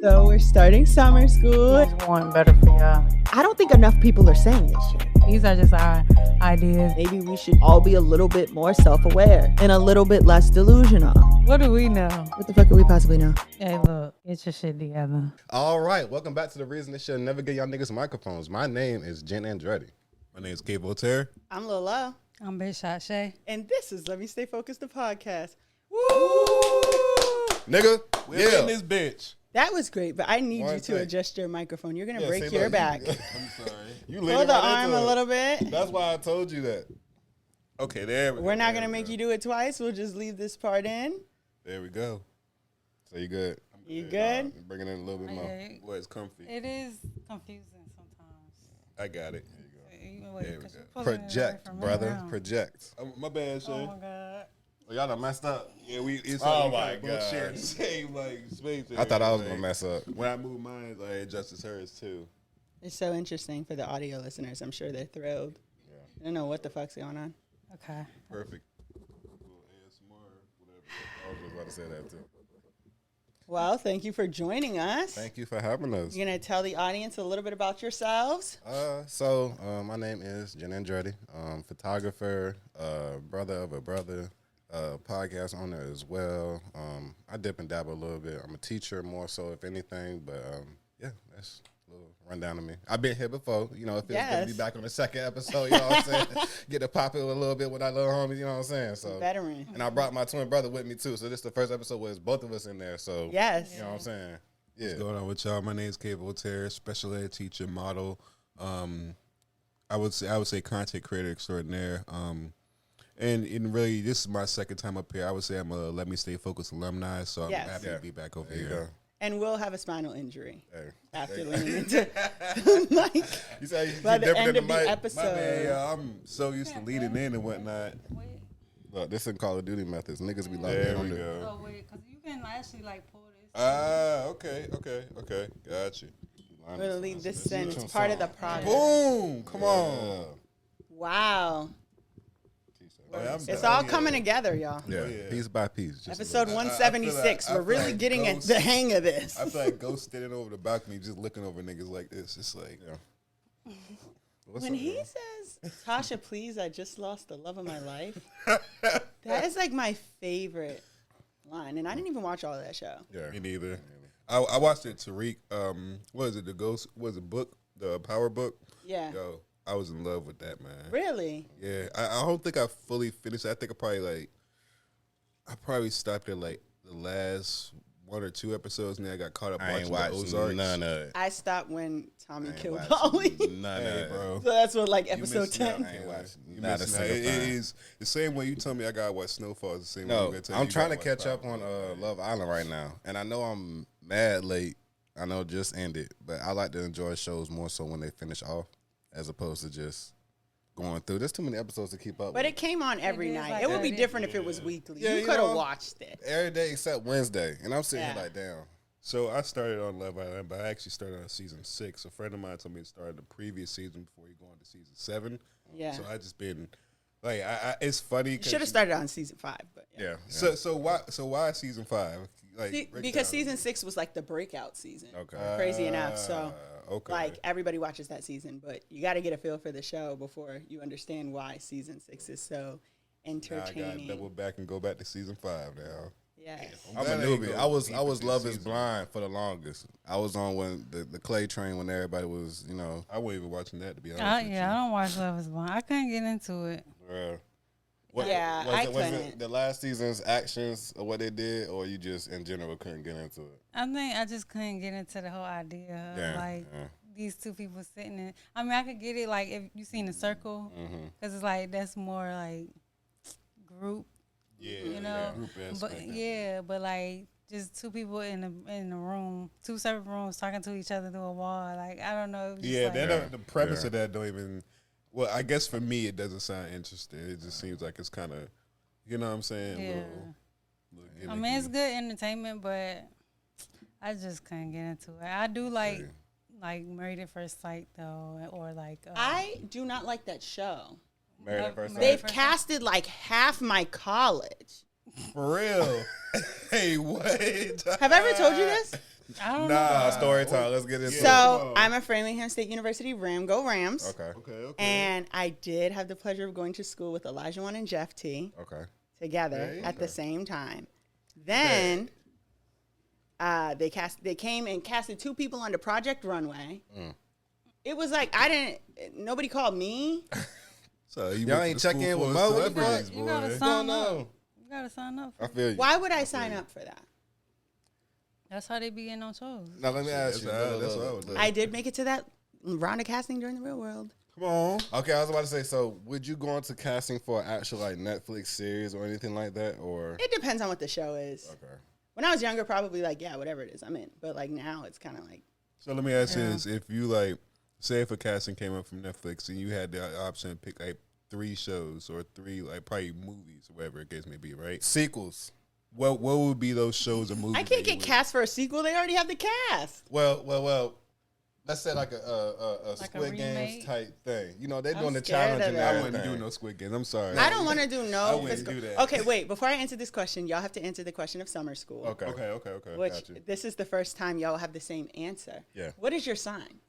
So we're starting summer school. Just want better for y'all. I don't think enough people are saying this shit. These are just our ideas. Maybe we should all be a little bit more self-aware and a little bit less delusional. What do we know? What the fuck could we possibly know? Hey, look, get your shit together. All right, welcome back to the reason this should never get y'all niggas microphones. My name is Jin Andretti. My name is K. Voltaire. I'm Lola. I'm Big Shot Shae. And this is Let Me Stay Focused, the podcast. Woo! Nigga, We're in this bitch. That was great, but I need One you to thing. adjust your microphone. You're going to Yeah, break say your like back. you- I'm sorry. You Pull leaning the right arm into a it. little bit. That's why I told you that. Okay, there we go. We're not There going to we make go. you do it twice. We'll just leave this part in. There we go. So you good? You good? Bring it in a little bit more. Okay. Boy, it's comfy. It is confusing sometimes. I got it. Wait, There we 'cause go. you pulling it away Project, from me brother. now. Project. My bad, Oh Shae. my God. Oh, y'all done messed up. Yeah, it's Oh like my we kinda both God. share the same like space. I thought I was like, going to mess up. When I moved mine, I adjusted hers too. It's so interesting for the audio listeners. I'm sure they're thrilled. I don't know what the fuck's going on. Okay. Perfect. Little ASMR, whatever. I was just about to say that too. Well, thank you for joining us. Thank you for having us. You're going to tell the audience a little bit about yourselves. My name is Jin Andretti, photographer, brother of a brother, podcast owner as well. I dip and dabble a little bit. I'm a teacher more so, if anything, but yeah, that's a little rundown of me. I've been here before, you know, it feels good to be Yes. back on the second episode, you know what I'm saying? Get to pop it a little bit with our little homies, you know what I'm saying? So, Veteran. and I brought my twin brother with me too, so this is the first episode where it's both of us in there, so, Yes. you know what I'm saying? Yeah. What's going on with y'all? My name is K. Voltaire, special ed teacher, model. I would say content creator extraordinaire. And really, this is my second time up here. I would say I'm a Let Me Stay Focused alumni, so I'm Yes. happy Yeah. to be back over There you here. go. And we'll have a spinal injury Hey. after leaning into the mic. You say you By the different end than of the the mic? episode. My bad, y'all. I'm so used to leading in and whatnot. Wait. Look, this is Call of Duty methods. Niggas be like, There that we on go. Oh, wait, because you can actually, like, pull this. Okay. Got you. We'll leave this in. It's part of the process. Boom! Come on. Wow. Oh, yeah, It's all coming together, y'all. Yeah, yeah. piece by piece. Just a Episode little 176. I We're feel really like getting at Ghost- the hang of this. I feel like Ghost standing over the balcony just looking over niggas like this. It's like, bit. What's When up, he man? says, Tasha, please, I just lost the love of my life, that is like my favorite line. And I didn't even watch all of that show. Yeah. me neither. I watched it, Tariq. What is it? The Ghost? Was it book? The Power book? Yeah. Yo, I was in love with that, man. Really? Yeah, I don't think I fully finished. I think I probably stopped at like the last one or two episodes, and then I got caught up I ain't watching the watched Ozarks. none of it. I stopped when Tommy I ain't killed watched Polly. None Hey, of it. bro. So that's what, like, You episode missing out. 10. I ain't watching You not a missing out. single It thing. is the same way you tell me I gotta watch Snowfall. Is the same way No, I'm gonna tell I'm you trying to gotta watch catch up Power. on Love Island right now, and I know I'm mad late. I know it just ended, but I like to enjoy shows more so when they finish off, as opposed to just going through. There's too many episodes to keep up But with. it came on every is night. like It would that. be different if it was weekly. Yeah, You you could have know. watched it. Every day except Wednesday, and I'm sitting Yeah. here like, damn. So I started on Love Island, but I actually started on season 6. A friend of mine told me to start the previous season before you go on to season 7. Yeah. So I just been like, it's funny. You should have started on season 5. But yeah. Yeah. So why season 5? Like break it Because down. season 6 was like the breakout season. Okay. Crazy enough. So, okay. like, everybody watches that season, but you got to get a feel for the show before you understand why season 6 is so Now I gotta entertaining. double back and go back to season 5 now. Yes. I'm a glad I ain't newbie. go I was deep Love into is season. Blind for the longest. I was on when the Clay train when everybody was, you know, I wasn't even watching that, to be honest with Yeah, I don't watch Love is Blind. I couldn't get into it. Yeah, I was it couldn't. the last season's actions or what they did, or you just in general couldn't get into it? I think I just couldn't get into the whole idea of, Yeah, like, yeah. these two people sitting in. I mean, I could get it, like, if you seen The Circle, because it's like, that's more, like, group, Yeah, you know? group But, aspect. yeah, but, like, just two people in the room, two separate rooms talking to each other through a wall. Like, I don't know. Just Yeah, like, the premise Yeah. of that don't even. Well, I guess for me, it doesn't sound interesting. It just seems like it's kind of, you know what I'm saying? Yeah. Little I mean, it's gimmicky. good entertainment, but I just couldn't get into it. I do like Married at First Sight though, or like I do not like that show. Married at First Sight. They've First casted like half my college. For real. Hey, what? Have I ever told you this? I don't Nah, know. story time. Let's get into it. So I'm a Framingham State University Ram. Go Rams. Okay. And I did have the pleasure of going to school with Elijah One and Jeff T. Okay. Together at the same time. Then they came and casted 2 people onto Project Runway. It was like nobody called me. So Y'all ain't check in with Mo. What the fuck? You gotta sign up. You gotta sign up. I feel you. Why would I sign up for that? That's how they be getting on shows. Now let me ask you. That's what I would do. I did make it to that round of casting during the real world. Come on. Okay, I was about to say. So, would you go into casting for an actual like Netflix series or anything like that, or? It depends on what the show is. Okay. When I was younger, probably like, yeah, whatever it is, I'm in. But like now, it's kind of like. So let me ask you this: if you like, say, if a casting came up from Netflix and you had the option to pick like 3 shows or 3 like probably movies or whatever the case may be, right? Sequels. What would be those shows or movies? I can't get cast for a sequel. They already have the cast. Well. Let's say like a Like a Squid Games remake? type thing. You know, they're I'm doing the scared challenge of and that. I everything. wouldn't do no Squid Games. I'm sorry. I don't want to do I no wouldn't physical. do that. Okay, wait. Before I answer this question, y'all have to answer the question of summer school. Okay. Okay. Which Got you. this is the first time y'all have the same answer. Yeah. What is your sign?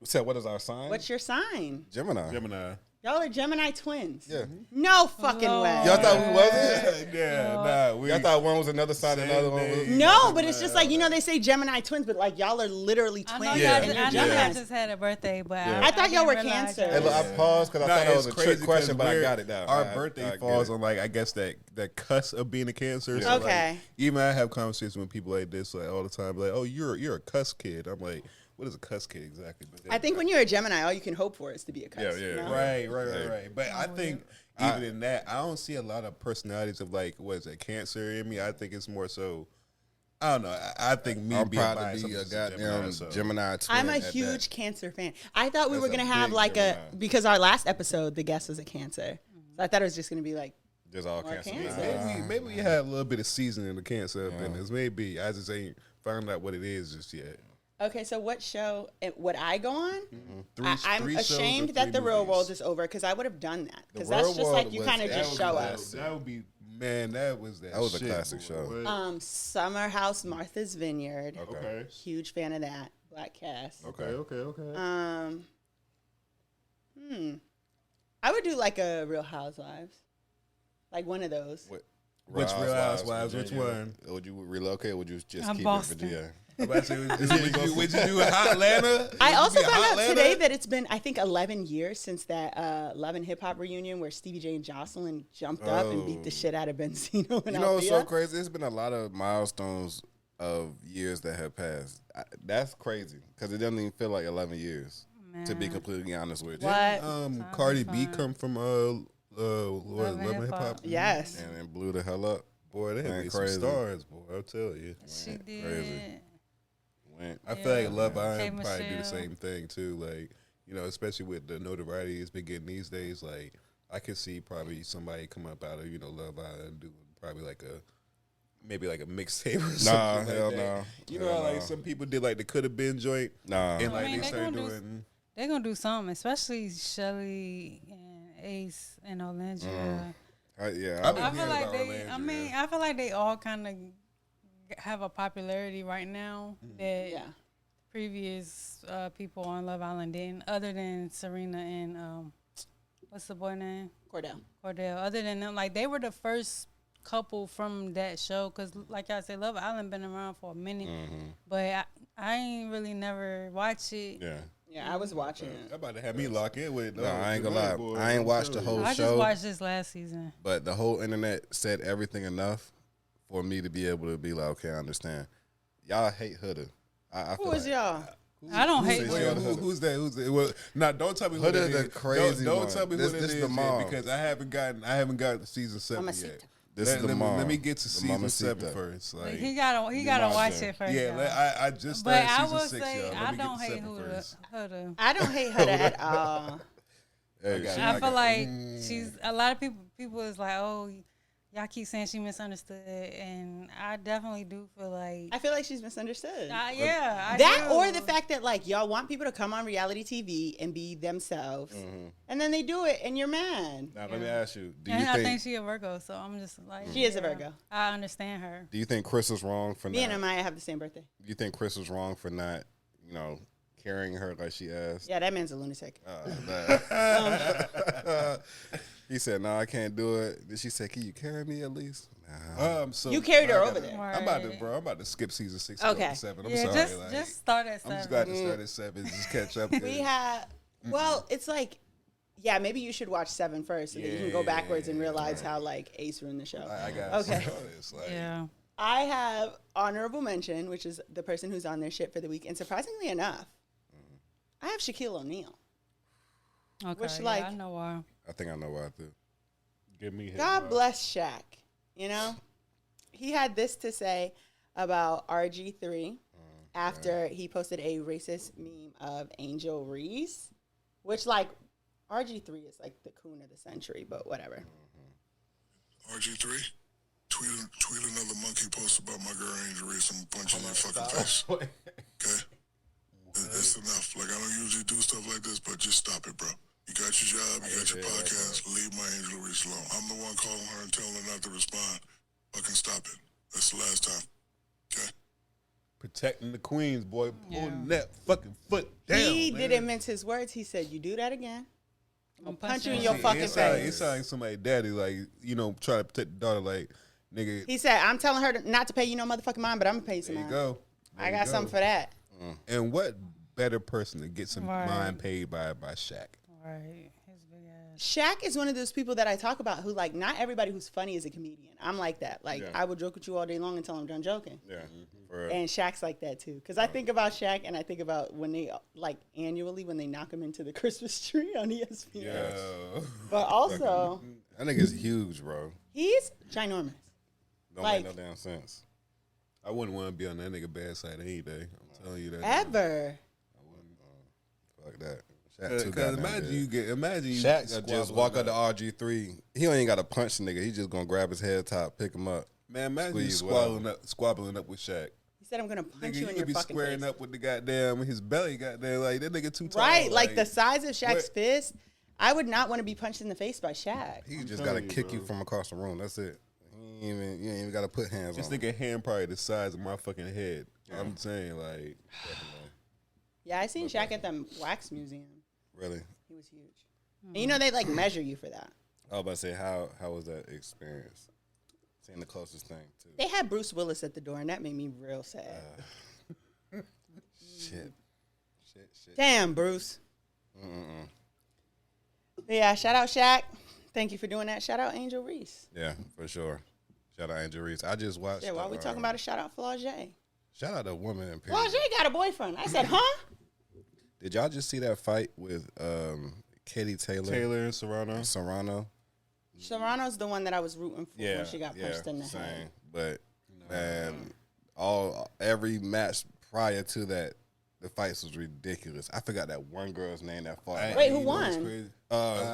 So, what is our sign? What's your sign? Gemini. Y'all are Gemini twins. Yeah. No fucking way. Y'all thought we wasn't? Yeah, nah. Y'all thought one was another sign, Same another one was. thing. No, but it's just like, they say Gemini twins, but like y'all are literally I twins. know Yeah. y'all. and I you're know y'all Geminis. just had a birthday, but Yeah. I thought y'all were didn't realize Cancer. Hey, look, I paused because I thought that was a trick crazy question, but I because got it down. Our I birthday get falls it. on like I guess that cusp of being a Cancer. Yeah. So, like, Okay. even I have conversations with people like this like all the time, like, oh, you're a cuss kid. I'm like, what is a cuss kid exactly? But I think when you're a Gemini, all you can hope for is to be a cuss. Yeah. you know? Right. But I think even in that, I don't see a lot of personalities of like what is it, Cancer in me. I think it's more so. I don't know. I think me I'm being proud biased, to be I'm a just goddamn so. Gemini twin. I'm a at huge that. Cancer fan. I thought we That's were going to a have big like Gemini. because our last episode, the guest was a Cancer. So I thought it was just going to be like, Just all More Cancer. Cancer. Maybe we have a little bit of seasoning in the Cancer up in this. Maybe I just ain't found out what it is just yet. okay, so what show would I go on? I'm Three shows or ashamed 3 that the real movies? world is over because I would have done that. Because The that's Real just World like you was- kind of that just was show the up. best. That would be that was That was a shit, classic boy. show. What? Summer House, Martha's Vineyard. Okay. Huge fan of that. Black cast. Okay. I would do like a Real Housewives. Like one of those. Which Real Housewives? Which Virginia. one? Would you relocate or would you just I'm keep Boston. it Virginia? I'm about to say, would you do a Hotlanta? I also Would you be a found out Hotlanta? today that it's been, I think, 11 years since that Love and Hip Hop reunion where Stevie J and Jocelyn jumped up and beat the shit out of Benzino and You know, it's so Althea. crazy. There's been a lot of milestones of years that have passed. That's crazy because it doesn't even feel like 11 years. To be completely honest with you, What? Cardi B come from Love and Hip Hop. Yes. and then blew the hell up. Boy, they Man, had some crazy. stars, boy. I'll tell you. She did. Crazy. Went. I feel like Love K. Island probably do the Michelle. same thing too. Like, especially with the notoriety it's been getting these days. Like, I could see probably somebody come up out of Love Island and do probably like a mixtape or something. Nah, like hell that. no. You know Hell how like no. some people did like the could have been joint, Nah. and like I mean, they they started gonna do doing. They're gonna do something, especially Shelly and Ace and Olandria. Yeah. I've been I feel hearing like about they. Orlando, I mean, yeah. I feel like they all kind of have a popularity right now that Yeah. previous people on Love Island didn't. Other than Serena and what's the boy name? Cordell. Other than them, like they were the first couple from that show because, like I said, Love Island been around for a minute, but I ain't really never watched it. Yeah. Yeah, I was watching it. I'm about to have me lock in with it. No, I ain't gonna lie. Boy, I ain't I'm watched the telling you. whole I show. just watched this last season. But the whole internet said everything enough for me to be able to be like, okay, I understand. Y'all hate Huda. I Who feel is like y'all? I don't hate. says Wait, y'all who's that? Who's that? Well, now don't tell me who Huda that the is. crazy Don't one. tell me This who that the is yet mom. because I haven't gotten season 7 yet. Mamacita. This is the mom. Let me get to The season Mamacita. 7 first. Like, He gotta mom watch said. it first. yeah, y'all. I just But started I season will 6, say y'all. Let I me don't get to hate 7 first. Huda. I don't hate Huda at all. Hey, got she- I feel like she's a lot of people is like, oh, y'all keep saying she misunderstood, and I definitely do feel like I feel like she's misunderstood. I that do. or the fact that like y'all want people to come on reality TV and be themselves, and then they do it, and you're mad. Now let me ask you: do and you I think she a Virgo, so I'm just like She is a Virgo. I understand her. Do you think Chris was wrong for Me not? and Amaya have the same birthday. Do you think Chris was wrong for not, carrying her like she asked? Yeah, that man's a lunatic. He said, "No, I can't do it." Then she said, "Can you carry me at least?" So You carried her I over gotta- there. Right. I'm about to skip season 6 Okay. to 7. I'm Yeah, sorry. just start at 7. I'm just glad to start at 7. Just catch up. We have. Well, it's like, yeah, maybe you should watch 7 first, so that you can go backwards and realize how like Ace ruined the show. I got Okay. It's like, Yeah. I have honorable mention, which is the person who's on their shit for the week, and surprisingly enough, I have Shaquille O'Neal. Okay. Which, yeah, like- I know why. I think I know why too. give me his God bless Shaq. You know, he had this to say about RG3 after he posted a racist meme of Angel Reese, which like RG3 is like the coon of the century, but whatever. RG3, tweet another monkey post about my girl Angel Reese. I'm punching your fucking face. Okay? It's enough. Like, I don't usually do stuff like this, but just stop it, bro. You got your job, you got your podcast. Leave my Angel Reese alone. I'm the one calling her and telling her not to respond. Fucking stop it. That's the last time. Okay? protecting the queens, boy, pulling that fucking foot down. He man. didn't mince his words. He said, "You do that again, I'm punch you in punching your you." fucking It face." sounds like somebody daddy, like, try to protect the daughter, like, nigga. He said, "I'm telling her not to pay you no motherfucking mind, but I'm gonna pay you some There you mind. go. I got something for that." And what better person to get some Right. mind paid by Shaq? Right. His big ass. Shaq is one of those people that I talk about who, like, not everybody who's funny is a comedian. I'm like that. Like, Yeah. I will joke with you all day long until I'm done joking. Yeah, for real. And Shaq's like that too. Because I think about Shaq and I think about when they, like, annually when they knock him into the Christmas tree on ESPN. Yeah. But also, That nigga's huge, bro. he's ginormous. Don't Like- make no damn sense. I wouldn't want to be on that nigga bad side any day. I'm telling you that. Ever. Fuck that. Shaq too Because goddamn imagine you Shaq squabbling just walk up to RG3. He ain't got to punch the nigga. He just gonna grab his head top, pick him up. Man, imagine you Squeeze squabbling up with Shaq. He said, "I'm going to punch Nigga, you you in could your be fucking squaring face." up with the goddamn his belly, goddamn, like that nigga too tall. Right, like the size of Shaq's what- fist. I would not want to be punched in the face by Shaq. He just telling gotta you, kick bro. you from across the room. That's it. You ain't even gotta put hands This on him. nigga hand probably the size of my fucking head. I'm saying, like, Yeah, I seen Shaq at the wax museum. Really? He was huge. And you know they like measure you for that. I was about to say, how was that experience? Seeing the closest thing to They had Bruce Willis at the door, and that made me real sad. shit. Damn, Bruce. Yeah, shout out Shaq. Thank you for doing that. Shout out Angel Reese. Yeah, for sure. Shout out Angel Reese. I just watched. Yeah, while we talking about a shout out Flau'jae. Shout out to woman in period. Flau'jae got a boyfriend. I said, huh? Did y'all just see that fight with Katie Taylor and Serrano. Serrano? Serrano's the one that I was rooting for when she got punched in the head. But man, every match prior to that, the fights was ridiculous. I forgot that one girl's name that fought. Wait, who won?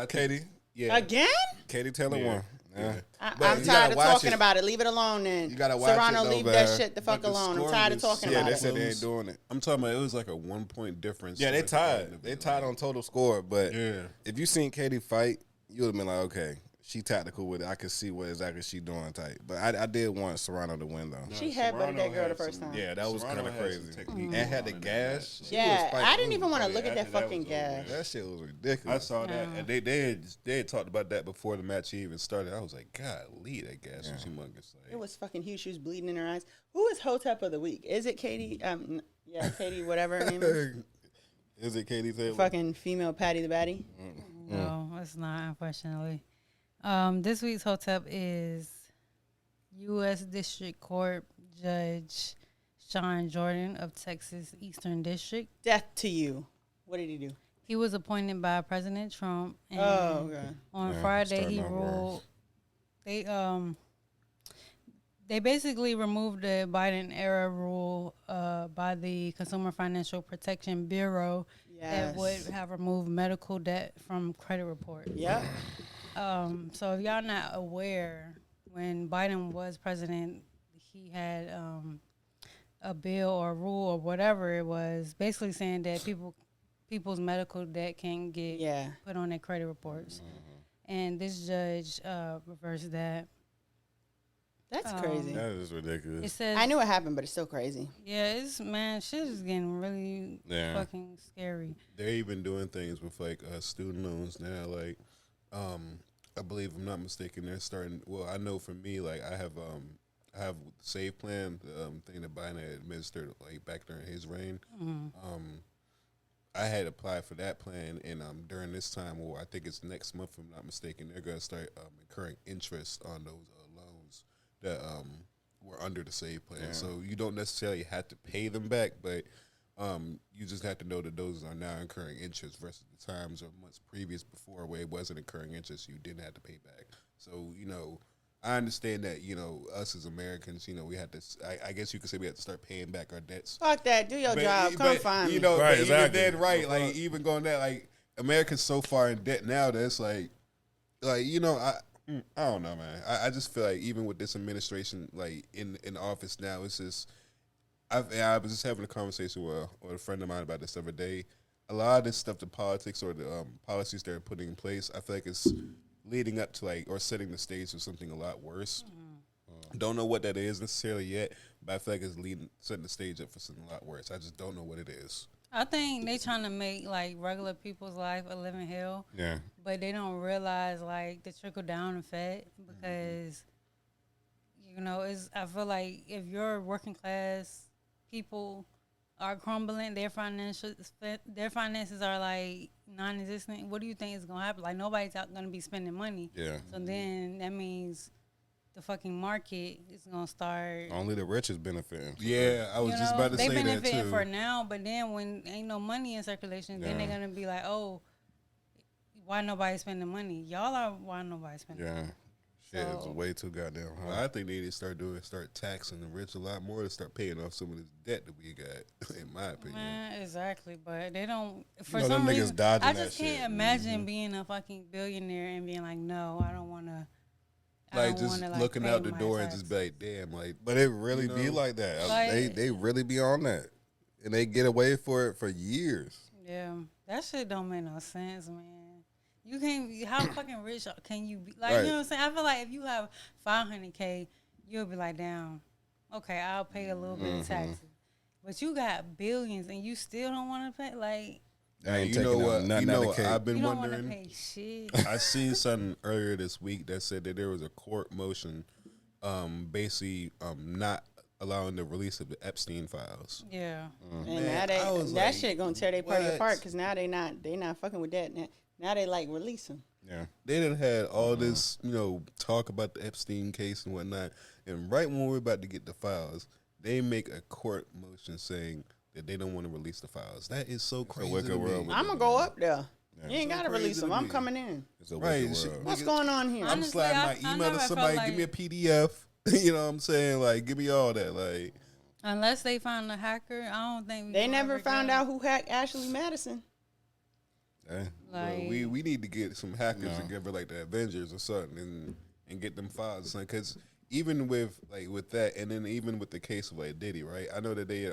Katie. Yeah. Again? Katie Taylor won. Yeah. I'm But you tired gotta of watch talking it. about it. Leave it alone then. You gotta watch Serrano, it, though, leave man. that shit the fuck But the alone. I'm score tired of was- talking Yeah, about they it. said they ain't doing it. I'm talking about it was like a 1 point difference. Yeah, they Like, tied. They tied on total score. But Yeah. if you seen Katie fight, you would have been like, okay, she tactical with it. I could see what exactly she doing tight. But I did want Serrano to win though. She headbutted that girl the first time. Yeah, that was kind Serrano of had crazy. some technique And had the on it. gas. She Yeah, was fighting. I didn't even want to look at that after that fucking was over, gas. That shit was I ridiculous. saw that, and they had talked about that before the match even started. I was like, God, that gas was humongous. Like, It was fucking huge. She was bleeding in her eyes. Who is Hotep of the week? Is it Katie? Yeah, Katie, whatever her name is. Is it Katie Taylor? Fucking female Patty the Batty. No, it's not, unfortunately. This week's Hotep is U.S. District Court Judge Sean Jordan of Texas Eastern District. Death to you. What did he do? He was appointed by President Trump. And Oh, okay. on Yeah, Friday, starting he off ruled. They basically removed the Biden era rule by the Consumer Financial Protection Bureau that would have removed medical debt from credit reports. Yep. So if y'all not aware, when Biden was president, he had a bill or rule or whatever it was, basically saying that people's medical debt can get put on their credit reports. And this judge reversed that. That's crazy. That is ridiculous. It says, I knew it happened, but it's still crazy. Yeah, shit is getting really fucking scary. They're even doing things with like student loans now. Like, I believe, if I'm not mistaken, they're starting. Well, I know for me, like I have Save Plan, the thing that Biden had administered like back during his reign. I had applied for that plan, and during this time, or I think it's next month, if I'm not mistaken, they're going to start incurring interest on those loans that were under the Save Plan. So you don't necessarily have to pay them back, but you just have to know that those are now incurring interest versus the times or months previous before where it wasn't incurring interest, you didn't have to pay back. So, I understand that, us as Americans, we had to, I guess you could say we had to start paying back our dets. Fuck that. Do your job. Come find me. Right, exactly. Even then, right, like, even going that, like, America's so far in debt now that it's like, I don't know, man. I just feel like even with this administration, like, in office now, it's just, I was just having a conversation with a friend of mine about this the other day. A lot of this stuff, the politics or the policies they're putting in place, I feel like it's leading up to like or setting the stage for something a lot worse. Don't know what that is necessarily yet, but I feel like it's setting the stage up for something a lot worse. I just don't know what it is. I think they trying to make like regular people's life a living hell. Yeah. But they don't realize like the trickle down effect because I feel like if your working class people are crumbling, their finances are like non-existent. What do you think is gonna happen? Like nobody's gonna be spending money. Yeah. So then that means the fucking market is gonna start. Only the rich is benefiting. Yeah, I was just about to say that too. They benefiting for now, but then when ain't no money in circulation, then they're gonna be like, oh, why nobody spending money? Y'all are why nobody spending money. Shit, it's way too goddamn high. Well, I think they need to start taxing the rich a lot more to start paying off some of this debt that we got, in my opinion. Man, exactly, but they don't. For them some niggas reason, dodging I that just can't shit. imagine being a fucking billionaire and being like, no, I don't want to. Like just looking out the door and just be like, damn, like. But it really be like that. Like, they really be on that, and they get away for it for years. Yeah, that shit don't make no sense, man. You can't be, how fucking rich can you be? Like, you know what I'm saying? I feel like if you have $500K, you'll be like, damn, okay, I'll pay a little bit of taxes. But you got billions and you still don't want to pay? Like, You know what I've been you don't wondering. Want to pay shit. I seen something earlier this week that said that there was a court motion basically not allowing the release of the Epstein files. Yeah. And now that shit gonna tear their party apart because now they not fucking with that. Now they like release them. Yeah. They done had all this, talk about the Epstein case and whatnot. And right when we're about to get the files, they make a court motion saying that they don't want to release the files. That is so crazy. wicked world. I'm gonna go up there. Yeah. You ain't gotta release them. I'm coming in. It's a Right. wicked world. What's going on here? I'm Honestly, sliding my I email to never somebody, felt give me a PDF. You know what I'm saying? Like, give me all that. Like, Unless they found a hacker, I don't think They never found out who hacked Ashley Madison. Like, we need to get some hackers together, like the Avengers or something, and get them files. Because even with that, and then even with the case of like Diddy, right? I know that they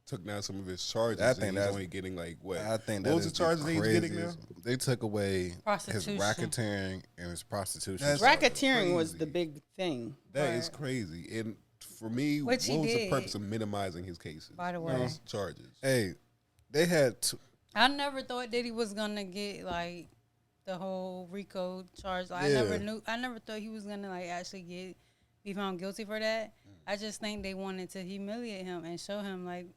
took down some of his charges. I think he's only getting like what? I think what was the charges he's getting now? They took away his Prostitution. racketeering and his prostitution. Racketeering was the big thing. That is crazy. And for me, Which what was he the did, purpose of minimizing his cases? by the way. His charges. Hey, they had I never thought Diddy was gonna get like the whole RICO charge. Like, Yeah. I never thought he was gonna like actually be found guilty for that. I just think they wanted to humiliate him and show him like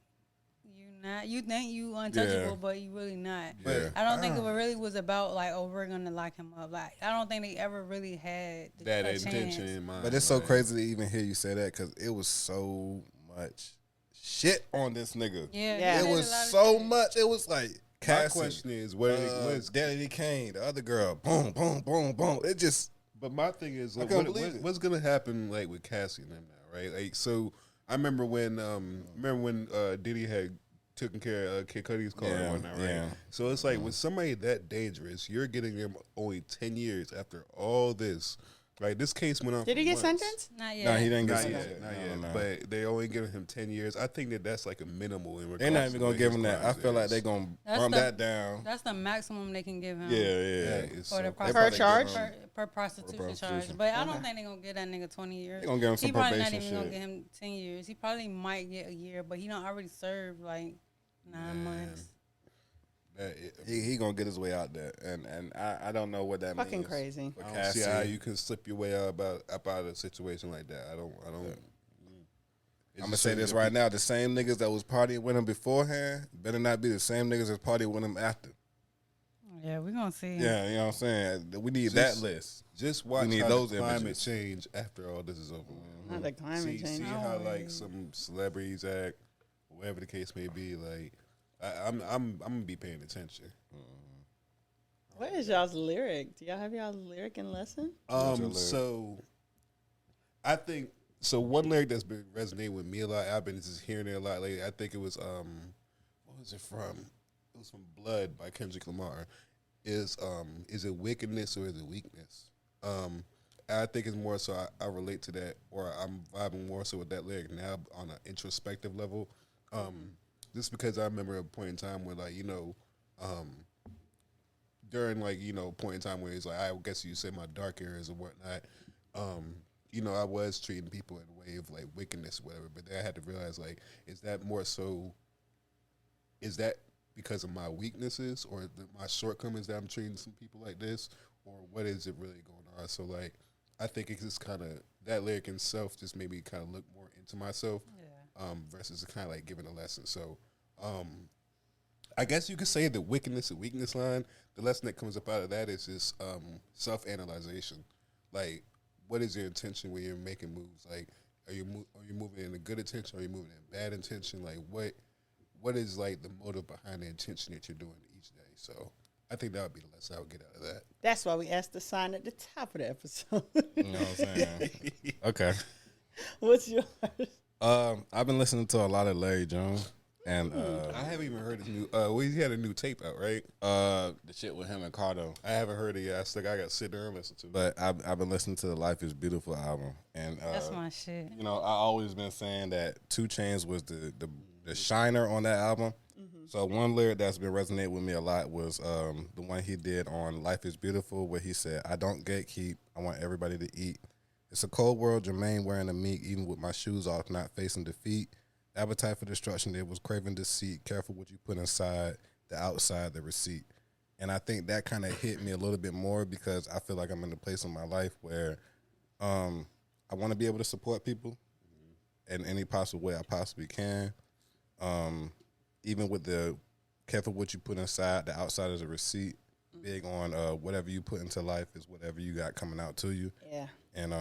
you think you untouchable, but you really not. Yeah. I don't think it really was about like, oh, we're gonna lock him up. Like, I don't think they ever really had That a intention chance. in mind. But it's so crazy to even hear you say that because it was so much shit on this nigga. Yeah, It was so much. It was like My Cassie, question is, what is Danny Kane, the other girl, boom, boom, boom, boom. It just. But my thing is, like, couldn't believe it. what's gonna happen, like with Cassie and them now, right? Like, so I remember when Diddy had taken care of Kid Cudi's car and whatnot, right? Yeah. So it's like with somebody that dangerous, you're getting them only 10 years after all this. Like this case went on. Did he get months. sentenced? Not yet. No, he didn't get Not sentenced. yet, not yet. But they only giving him 10 years. I think that's like a minimal in regards. They're not even to gonna what give his him that. I crimes feel like is. they're gonna That's bump the- that down. That's the maximum they can give him. Yeah. it's For the so- prostitution Per charge? per prostitution charge. prostitution. But I don't think they're gonna give that nigga 20 years. They gonna give him some he probably not probation even gonna shit. give him 10 years. He probably might get a year, but he don't already serve like 9 months. He gonna get his way out there, and I don't know what that Fucking means. crazy. for I don't see how Cassie. you can slip your way out out of a situation like that. I don't. I'm gonna say this right now: the same niggas that was partying with him beforehand better not be the same niggas that's partying with him after. Yeah, we're gonna see. Yeah, you know what I'm saying. We need that list. Just watch need how those the climate images. change after all this is over. Not the climate See change. how like Always. some celebrities act, whatever the case may be. Like I'm gonna be paying attention. What is y'all's lyric? Do y'all have y'all's lyric in lesson? So I think so. One lyric that's been resonating with me a lot. I've been just hearing it a lot lately. I think it was what was it from? It was from Blood by Kendrick Lamar. Is it wickedness or is it weakness? I think it's more so I relate to that, or I'm vibing more so with that lyric now on an introspective level. Just because I remember a point in time where like during like a point in time where it's like I guess you say my dark areas and whatnot. I was treating people in a way of like wickedness or whatever, but then I had to realize like is that more so? Is that because of my weaknesses or my shortcomings that I'm treating some people like this, or what is it really going on? So like, I think it's just kind of that lyric itself just made me kind of look more into myself, versus kind of like giving a lesson. So, I guess you could say the wickedness and weakness line. The lesson that comes up out of that is just self-analyzation. Like, what is your intention when you're making moves? Like, are you moving in a good intention? Or are you moving in bad intention? Like, what is like the motive behind the intention that you're doing each day? So I think that would be the lesson I would get out of that. That's why we asked the sign at the top of the episode. You know what I'm saying? Okay. What's yours? I've been listening to a lot of Larry Jones, and I haven't even heard his new. He had a new tape out, right? the shit with him and Cardo. I haven't heard it yet. I still I got to sit there and listen to it. But I've been listening to the Life Is Beautiful album, and That's my shit. I always been saying that 2 Chainz was the shiner on that album. So one lyric that's been resonating with me a lot was the one he did on Life Is Beautiful, where he said, "I don't gatekeep. I want everybody to eat. It's a cold world. Jermaine wearing a meek, even with my shoes off, not facing defeat. Appetite for destruction. It was craving deceit. Careful what you put inside. The outside, the receipt." And I think that kind of hit me a little bit more because I feel like I'm in a place in my life where I want to be able to support people in any possible way I possibly can. Even with the careful what you put inside, the outside is a receipt. Big on whatever you put into life is whatever you got coming out to you. Yeah. And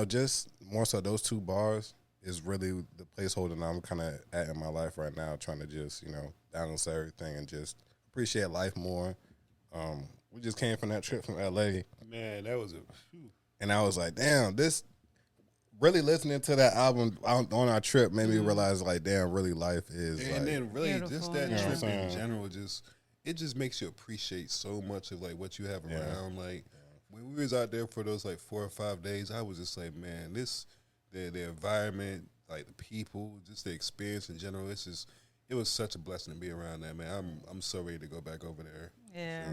just more so those 2 bars is really the placeholder I'm kind of at in my life right now, trying to just balance everything and just appreciate life more. We just came from that trip from LA. Man, that was And I was like, damn, this really listening to that album on our trip made me realize, like, damn, really life is. and like, then really beautiful. just that You know what trip I'm in saying? general it just makes you appreciate so much of like what you have around. Like when we was out there for those like 4 or 5 days, I was just like, man, the environment, like the people, just the experience in general. It was such a blessing to be around that, man. I'm so ready to go back over there. Yeah.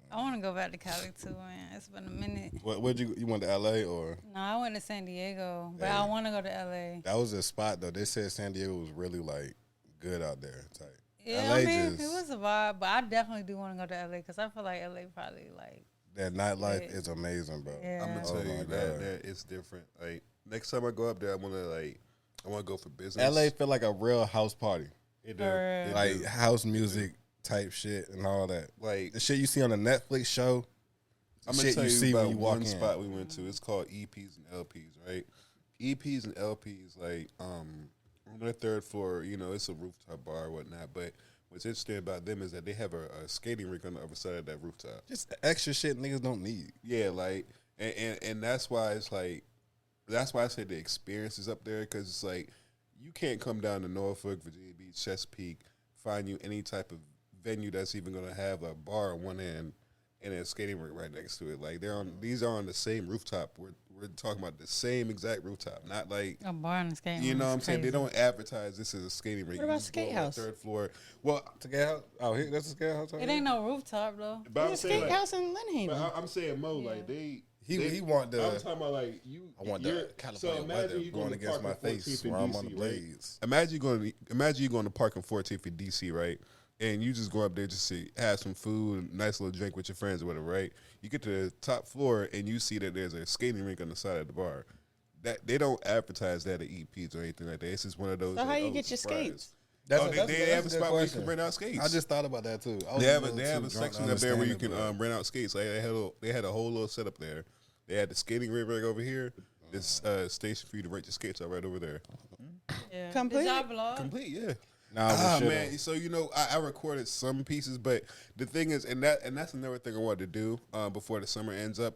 I want to go back to Cali too, man. It's been a minute. Where'd you went to LA or? No, I went to San Diego, but I want to go to LA. That was a spot though. They said San Diego was really like good out there. Type. Yeah, LA I mean, just, it was a vibe, but I definitely do want to go to LA because I feel like LA probably like. that nightlife Yeah. is amazing, bro. Yeah. I'm gonna Oh tell my you God. that it's different. Like next time I go up there, I want to go for business. LA feel like a real house party, It do. For It real. like do. house music type shit and all that. Like The shit you see on the Netflix show. I'm gonna shit tell you you see about when you walk one in. spot we went to. It's called EPs and LPs, right? EPs and LPs, like on their 3rd floor, it's a rooftop bar or whatnot. But what's interesting about them is that they have a skating rink on the other side of that rooftop. Just extra shit niggas don't need. Yeah, like and that's why it's like that's why I say the experience is up there because it's like you can't come down to Norfolk, Virginia Beach, Chesapeake, find you any type of venue that's even gonna have a bar on one end and a skating rink right next to it. Like these are on the same rooftop. We're talking about the same exact rooftop, not like a bar and skating. You know what I'm saying? They crazy. don't advertise this as a skating rink. What about skate house? Third floor. Well, skate house. Oh, here that's a skate house. It ain't no rooftop though. But I'm There's a saying, skate house in Lynn but I'm saying Mo, like He want the. I'm talking about like you. I want the California weather going against my face while I'm on the blades. Imagine you going to park in 14th in DC, right? And you just go up there just to have some food, nice little drink with your friends or whatever, right? You get to the top floor and you see that there's a skating rink on the side of the bar. That they don't advertise that at Eat Pizza or anything like that. It's just one of those. So how like, you get your skates? They have a spot where you can rent out skates. I just thought about that too. They have a section up there where you can rent out skates. Like they had a whole little setup there. They had the skating rink right over here. This station for you to rent your skates out right over there. Yeah. Complete? Did y'all vlog? Complete, yeah. Nah, man. So I recorded some pieces, but the thing is, and that's another thing I wanted to do before the summer ends up.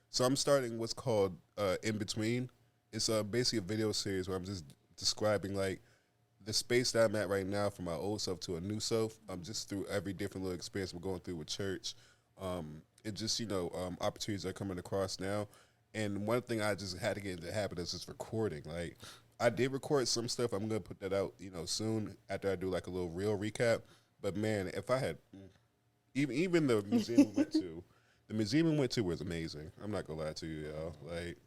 So I'm starting what's called In Between. It's basically a video series where I'm just describing like the space that I'm at right now from my old self to a new self. Just through every different little experience we're going through with church. It just opportunities that are coming across now. And one thing I just had to get into the habit of just recording. Like I did record some stuff. I'm gonna put that out, soon after I do like a little real recap. But man, if I had even the museum we went to was amazing. I'm not gonna lie to you, y'all. Like,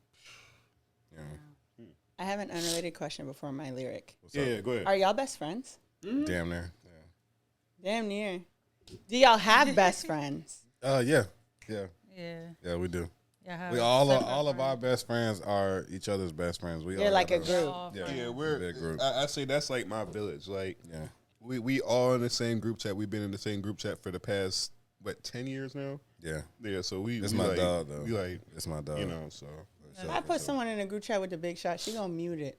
I have an unrelated question before my lyric. Yeah, go ahead. Are y'all best friends? Damn near. Damn near. Do y'all have best friends? Yeah, we do. Yeah, We all of our best friends are each other's best friends. We They're all like a got group. Yeah, we're a big group. I say that's like my village. Like, Yeah. we all in the same group chat. We've been in the same group chat for the past 10 years now. Yeah. Yeah, so It's we my like, dog though. We like, It's my dog. So. If I put someone in a group chat with the big shot, she gonna mute it.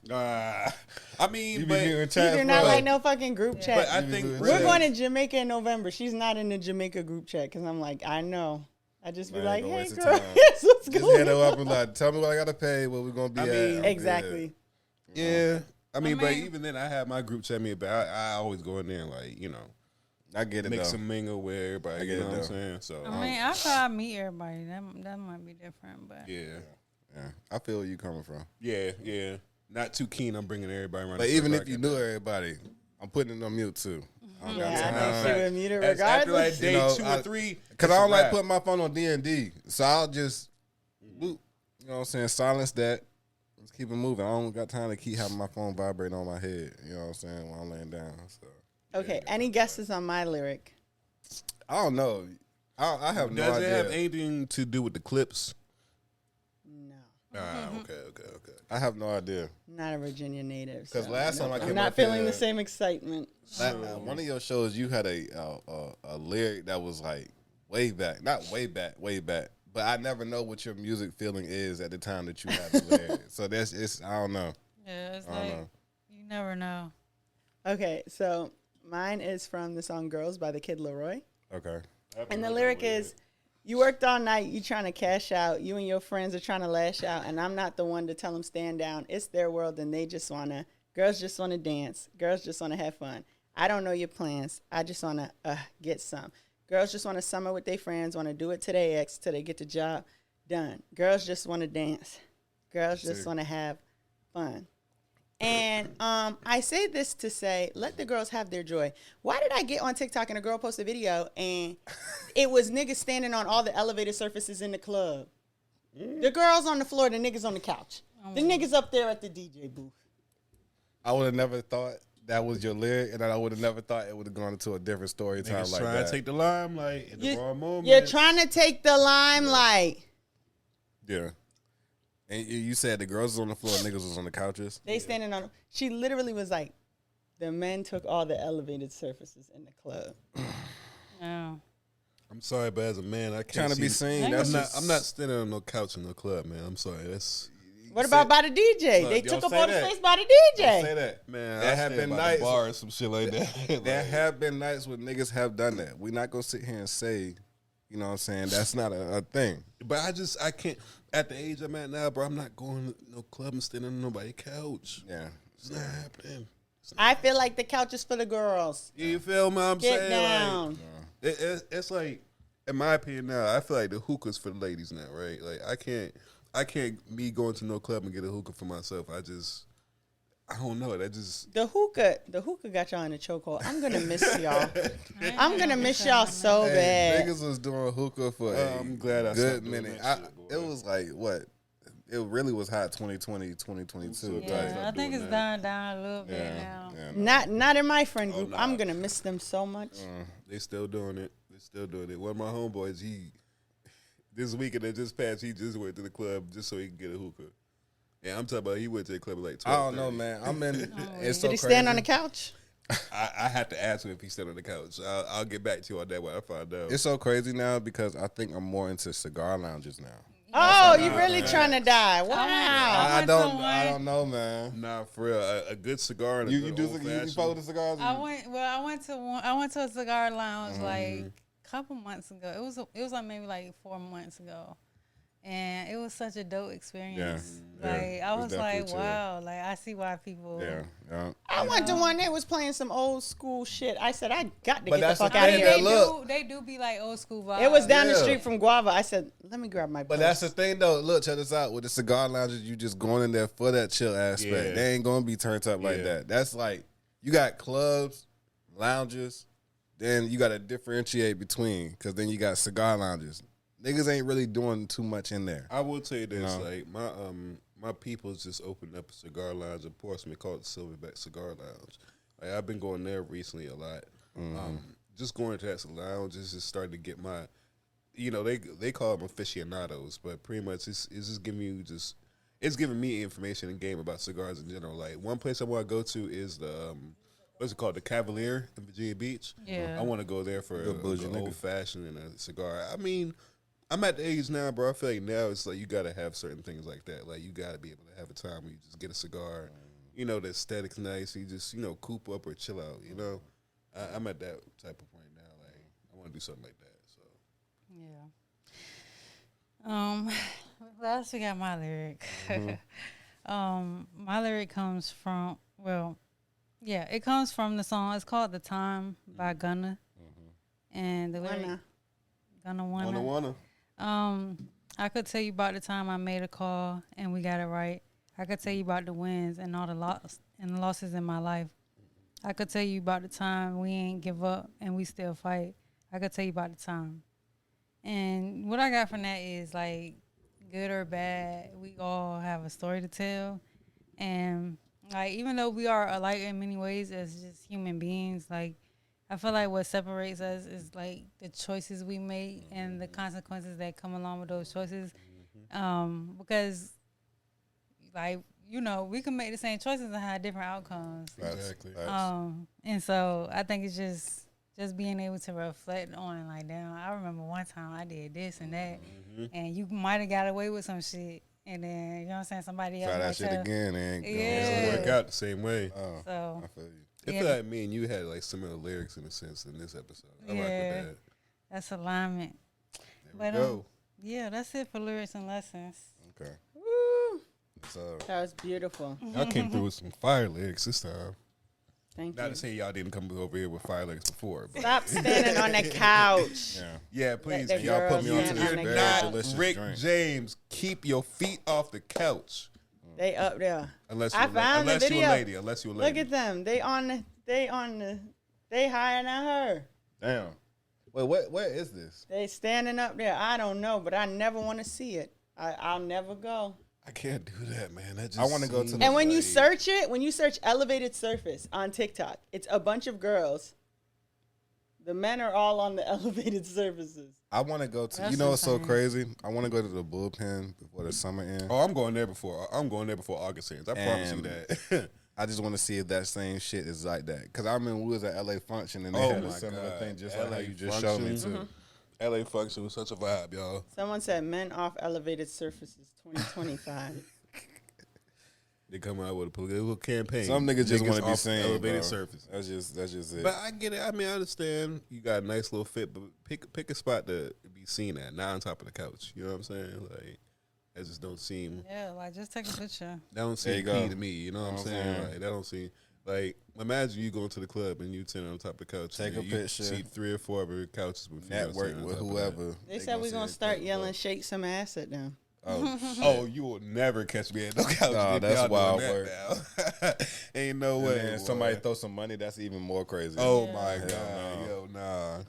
I mean, You be but hearing chats, You're not bro. like no fucking group chat. I think We're going to Jamaica in November. She's not in the Jamaica group chat because I'm like, I know. I just be Man, like, don't hey, waste the girl, time. what's Just going hit her on? up and like, tell me what I gotta pay, where we gonna be I at. mean, I'll be Exactly. Yeah, I mean, but mean- even then, I have my group chat me, but I always go in there and like I get it mix though. and mingle with everybody. I get You it, know what I'm though. saying? So I mean, after I meet everybody, that might be different, but yeah, I feel where you coming from. yeah. Not too keen on bringing everybody around. But the even circle. if you knew everybody, I'm putting it on mute too. I don't got Yeah, I know time. she would mute it As after like regardless. day You know, 2 or 3, Cause it's I a don't like wrap. putting my phone on D&D, so I'll just, boop, you know what I'm saying, silence that. Let's keep it moving. I don't got time to keep having my phone vibrating on my head. You know what I'm saying while I'm laying down. So Okay, any guesses on my lyric? I don't know. I have no Does idea. it have anything to do with the clips? No, Okay. I have no idea. not a Virginia native. Because so last time I came I'm not up feeling here, the same excitement. One of your shows, you had a lyric that was like way back, not way back, but I never know what your music feeling is at the time that you have the lyric. So it's I don't know. yeah, it's I don't like know. you never know. Okay, so mine is from the song "Girls" by the Kid Leroy, Okay. and the lyric is, "You worked all night, you trying to cash out. You and your friends are trying to lash out, and I'm not the one to tell them stand down. It's their world, and they just wanna. Girls just wanna dance. Girls just wanna have fun. I don't know your plans. I just wanna get some. Girls just wanna summer with their friends. Wanna do it to their ex till they get the job done. Girls just wanna dance. Girls just wanna have fun." And I say this to say, let the girls have their joy. Why did I get on TikTok and a girl posted a video and it was niggas standing on all the elevated surfaces in the club? The girls on the floor, the niggas on the couch. The niggas up there at the DJ booth. I would have never thought that was your lyric, and I would have never thought it would have gone into a different story time Niggas like trying that. to take the limelight at the wrong moment. You're trying to take the limelight. Yeah. And you said the girls was on the floor, niggas was on the couches. They standing on. She literally was like, the men took all the elevated surfaces in the club. No. I'm sorry, but as a man, I can't Trying to be see- seen. That's I'm not standing on no couch in no club, man. I'm sorry. That's What about by the DJ? Look, They don't took up say all the that. space by the Don't DJ. say that. man. There I have stand been by the nights. bar or some shit like that. There have been nights when niggas have done that. We're not gonna sit here and say, you know what I'm saying, that's not a thing. But I can't. At the age I'm at now, bro, I'm not going to no club and standing on nobody's couch. Yeah. It's not happening. I feel like the couch is for the girls. You feel me? I'm Get saying down. Like, it's like in my opinion now, I feel like the hookah's for the ladies now, right? Like I can't me going to no club and get a hookah for myself. I don't know. That just the hookah got y'all in a chokehold. I'm gonna miss y'all. I'm gonna miss y'all so bad. Niggas was doing hookah for I'm glad I good stopped doing minute. that shit, boy. It was like what? It really was hot 2020, 2022. Yeah, I think it's dying down a little bit now. Yeah, Not in my friend group. nah. I'm gonna miss them so much. They still doing it. One of my homeboys, this weekend that just passed, he just went to the club just so he can get a hookah. Yeah, I'm talking about he went to the club at like 12. I don't know, man. I'm in. It's so Did he crazy. stand on the couch? I had to ask him if he stood on the couch. I'll get back to you on that when I find out. It's so crazy now because I think I'm more into cigar lounges now. Oh, you really trying to die? Wow. I don't know, man. Nah, for real, a good cigar and a You good you follow the cigars? I went to a cigar lounge like a couple months ago. It was like maybe like 4 months ago. And it was such a dope experience. Yeah, like I was like, definitely chill. wow, like I see why people. Yeah. I went to one that was playing some old school shit. I said, I got to But get the that's the fuck out of thing, here. look. They do be like old school vibes. It was down the Yeah. street from Guava. I said, let me grab my But purse. that's the thing, though. Look, check this out. With the cigar lounges, you just going in there for that chill aspect. Yeah. They ain't going to be turned up like Yeah. that. That's like, you got clubs, lounges, then you got to differentiate between, because then you got cigar lounges. Niggas ain't really doing too much in there. I will tell you this, No. like my people's just opened up a cigar lounge in Portsmouth called the Silverback Cigar Lounge. Like I've been going there recently a lot. Just going to that lounge is just starting to get my, they call them aficionados, but pretty much it's just giving me information and game about cigars in general. Like one place I want to go to is the what's it called, the Cavalier in Virginia Beach. Yeah. I want to go there for Good bougie an nigga. old fashioned and a cigar. I mean, I'm at the age now, bro. I feel like now it's like you got to have certain things like that. Like you got to be able to have a time where you just get a cigar. The aesthetic's nice. You just coop up or chill out. I'm at that type of point now. Like I want to do something like that. So Yeah. Last we got my lyric. My lyric comes from it comes from the song. It's called "The Time" by Gunna, and the lyric Gunna Wanna. I could tell you about the time I made a call and we got it right. I could tell you about the wins and all the losses in my life. I could tell you about the time we ain't give up and we still fight. I could tell you about the time. And what I got from that is like, good or bad, we all have a story to tell. And like, even though we are alike in many ways as just human beings, like, I feel like what separates us is like the choices we make and the consequences that come along with those choices. Because like, we can make the same choices and have different outcomes. exactly. And so I think it's just being able to reflect on like, damn, I remember one time I did this and that, and you might have got away with some shit, and then you know what I'm saying, somebody else Try that might shit tell- again and Yeah. It doesn't work out the same way. So I feel you. I feel like me and you had like similar lyrics in a sense in this episode. I rock Yeah. with that. that's alignment. There we But go. yeah, that's it for lyrics and lessons. Okay. Woo. So, That was beautiful. Y'all came through with some fire lyrics this time. Thank Not you. to say y'all didn't come over here with fire lyrics before, but Stop standing on the couch. yeah. please. the Y'all put girls me onto stand this on very the You're not couch. delicious Rick drink. James. Keep your feet off the couch. They up there. Unless I you're found the unless you're video. a lady. Unless you're a lady. Look at them. They higher than her. Damn. Wait, where is this? They standing up there. I don't know, but I never want to see it. I'll never go. I can't do that, man. That just I wanna go to seems the- And when you like- search it, when you search elevated surface on TikTok, it's a bunch of girls. The men are all on the elevated surfaces. I want to go to. That's You know what's so insane. crazy? I want to go to the bullpen before the summer ends. Oh, I'm going there before August ends. I promise you And- that. I just want to see if that same shit is like that. Because I remember we was at LA Function and they Oh had a my similar God. thing, just like how LA you just showed me Function. too. LA Function was such a vibe, y'all. Someone said men off elevated surfaces 2025. They come out with a political campaign. Some niggas just want to be off saying elevated bro. surface. That's just it. But I get it. I mean, I understand you got a nice little fit, but pick a spot to be seen at, not on top of the couch. You know what I'm saying? Like, that just don't seem Yeah, like just take a picture. that don't There you seem go. key to me. You know what I'm saying? Like, that don't seem Like, imagine you going to the club and you sitting on top of the couch. Take a picture. See 3 or 4 of your couches with Network with whoever. They said we're gonna start yelling, "Shake some ass" at them. Oh, you will never catch me at no couch. Nah, that's wild work. Ain't no way. And somebody throw some money, that's even more crazy. Oh my god, yo, nah.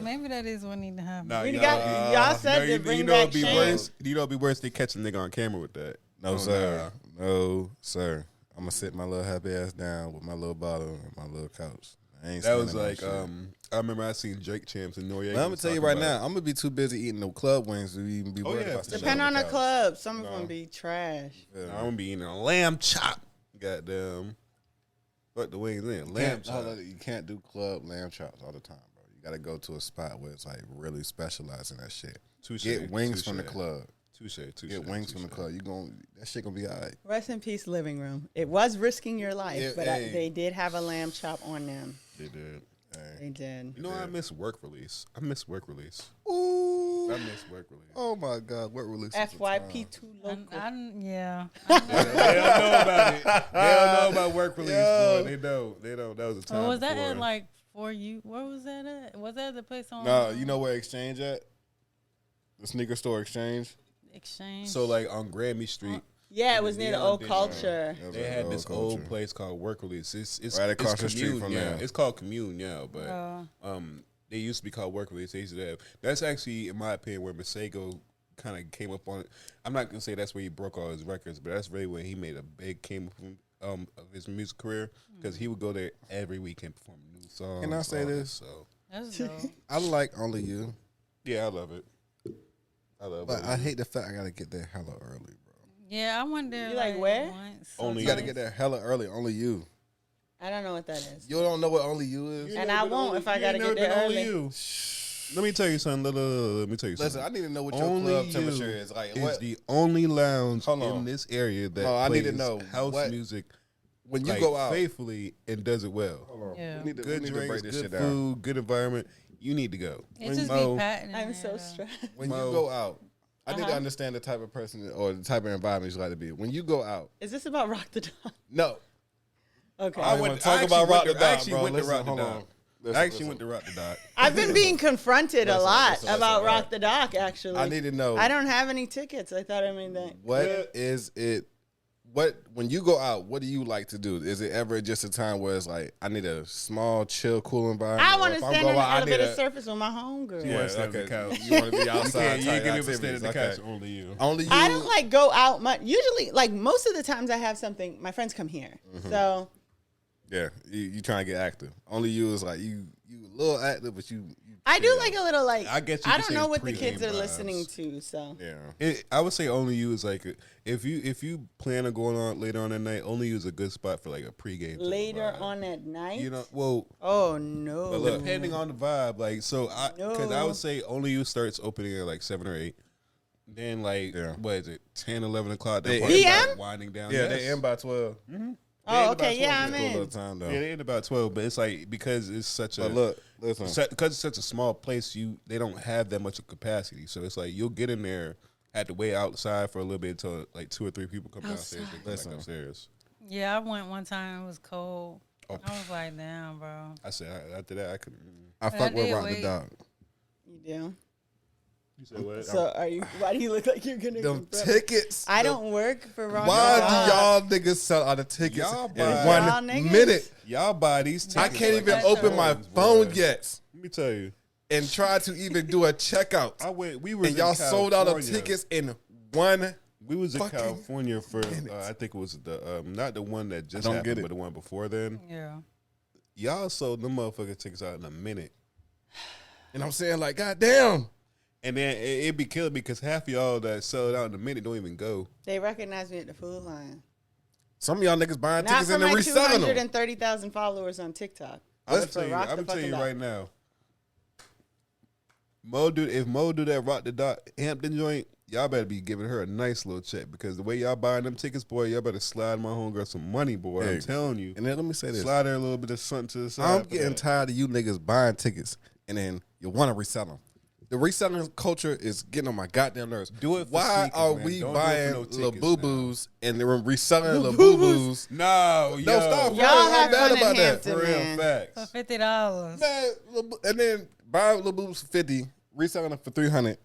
Maybe that is what need to happen. Nah, y'all said to bring back Shane. Worse. You know it'd be worse. They catch a nigga on camera with that. No, sir. Nah. No, sir. I'm gonna sit my little happy ass down with my little bottle and my little couch. That was like, I remember I seen Drake Champs in Noriega. I'm gonna tell you right now, I'm gonna be too busy eating the club wings to even be worried about stuff. Depend on the club. Some of them be trash. Yeah. I'm gonna be eating a lamb chop. Goddamn. What the wings in? Lamb chop. You can't do club lamb chops all the time, bro. You gotta go to a spot where it's like really specialized in that shit. Get wings from the club. Get wings from the club. That shit gonna be all right. Rest in peace, living room. It was risking your life, but they did have a lamb chop on them. They did. They did. You know, I miss work release. Ooh. I miss work release. Oh my god, work release. FYP2 local. Yeah. They don't know about it. They don't know about work release. Boy. They don't. That was a time. Was that before. at like for you? Where was that at? Was that the place on? No, you know where Exchange at? The sneaker store Exchange. So like on Grammy Street. Yeah, it was near the old culture. They had this old place called Work Release. It's right across the street from there. It's called Commune now, but they used to be called Work Release. They used to have. That's actually, in my opinion, where Masego kind of came up on it. I'm not gonna say that's where he broke all his records, but that's really where he made a big came from of his music career, because he would go there every week and perform new songs. Can I say this? So That's dope. I like Only You. Yeah, I love it. But I hate the fact I gotta get there hella early, bro. Yeah, I went there. You like where? Only You gotta get there hella early. Only You. I don't know what that is. You don't know what Only You is? And I won't if I gotta get there early. Let me tell you something. Let me tell you something. Listen, I need to know what your Only club You temperature is. Like, what? Is the only lounge in this area that I plays need to know house music when you go out faithfully and does it well. Hold on. Yeah. We need to Good break drinks, this good shit down. food, good environment. You need to go. It just be patting. I'm so stressed. When you go out, I need to understand the type of person or the type of environment you like to be. When you go out. Is this about Rock the Dog? No. Okay. I want to talk about Rock the Dog, bro. I actually went to Rock the Dog. I've been being confronted a lot about Rock the Dock, actually. I need to know. I don't have any tickets. I thought I made that. What is it? When you go out, what do you like to do? Is it ever just a time where it's like, I need a small, chill, cool environment? I want to stand on the elevator surface with my homegirl. You want to stand on the couch. You want to be outside. You can even stand on the couch. Only you. Only you. I don't like go out much. Usually, like most of the times I have something, my friends come here. So. Yeah, you trying to get active. Only you is like, you a little active, but you I do like a little like. I get you. I don't know what the kids are listening to, so yeah. I would say Only You is like if you plan on going on later on that night, Only You is a good spot for like a pregame. Later on at night, you know. Well, oh no. But look, depending on the vibe, like because I would say Only You starts opening at like 7 or 8. Then like what is it, 10, 11 o'clock? They PM winding down. Yeah, they end by 12. Mm-hmm. Oh, okay, yeah, I'm in. Time, yeah, they end about 12, but it's like because it's such a listen, because it's such a small place, they don't have that much of capacity. So it's like you'll get in there, have to wait outside for a little bit until like 2 or 3 people come downstairs. They come back upstairs. Yeah, I went one time. It was cold. I was like, damn, bro. I said after that I couldn't. I fuck with Rock the Dog. You do. You said what? So why do you look like you're gonna them tickets? I don't work for Rock. Why do y'all niggas sell all the tickets in 1 minute? Y'all buy these tickets. I can't even open my phone yet. Let me tell you. And try to even do a checkout. We were. And y'all sold out of tickets in 1. We was in California for I think it was the not the one that just happened, but the one before then. Yeah. Y'all sold them motherfucking tickets out in a minute. And I'm saying like, goddamn. And then it'd be killing me because half of y'all that sell it out in a minute don't even go. They recognize me at the food line. Some of y'all niggas buying Not tickets and then reselling them. 230,000 followers on TikTok. I'm gonna tell you right now. If Mo do that Rock the Dot Hampton joint, y'all better be giving her a nice little check because the way y'all buying them tickets, boy, y'all better slide my homegirl some money, boy. I'm telling you. And then let me say this: slide her a little bit of something to the side. I'm getting tired of you niggas buying tickets and then you want to resell them. The reselling culture is getting on my goddamn nerves. Do it for Why sneakers, are man. we Don't buying do it for no little tickets boo-boos and then reselling little boo-boos? No, No, stop. Y'all I'm have mad fun in about that. Hampton, For real man. facts. For $50. Man, and then buy little boo-boos for 50, reselling them for 300.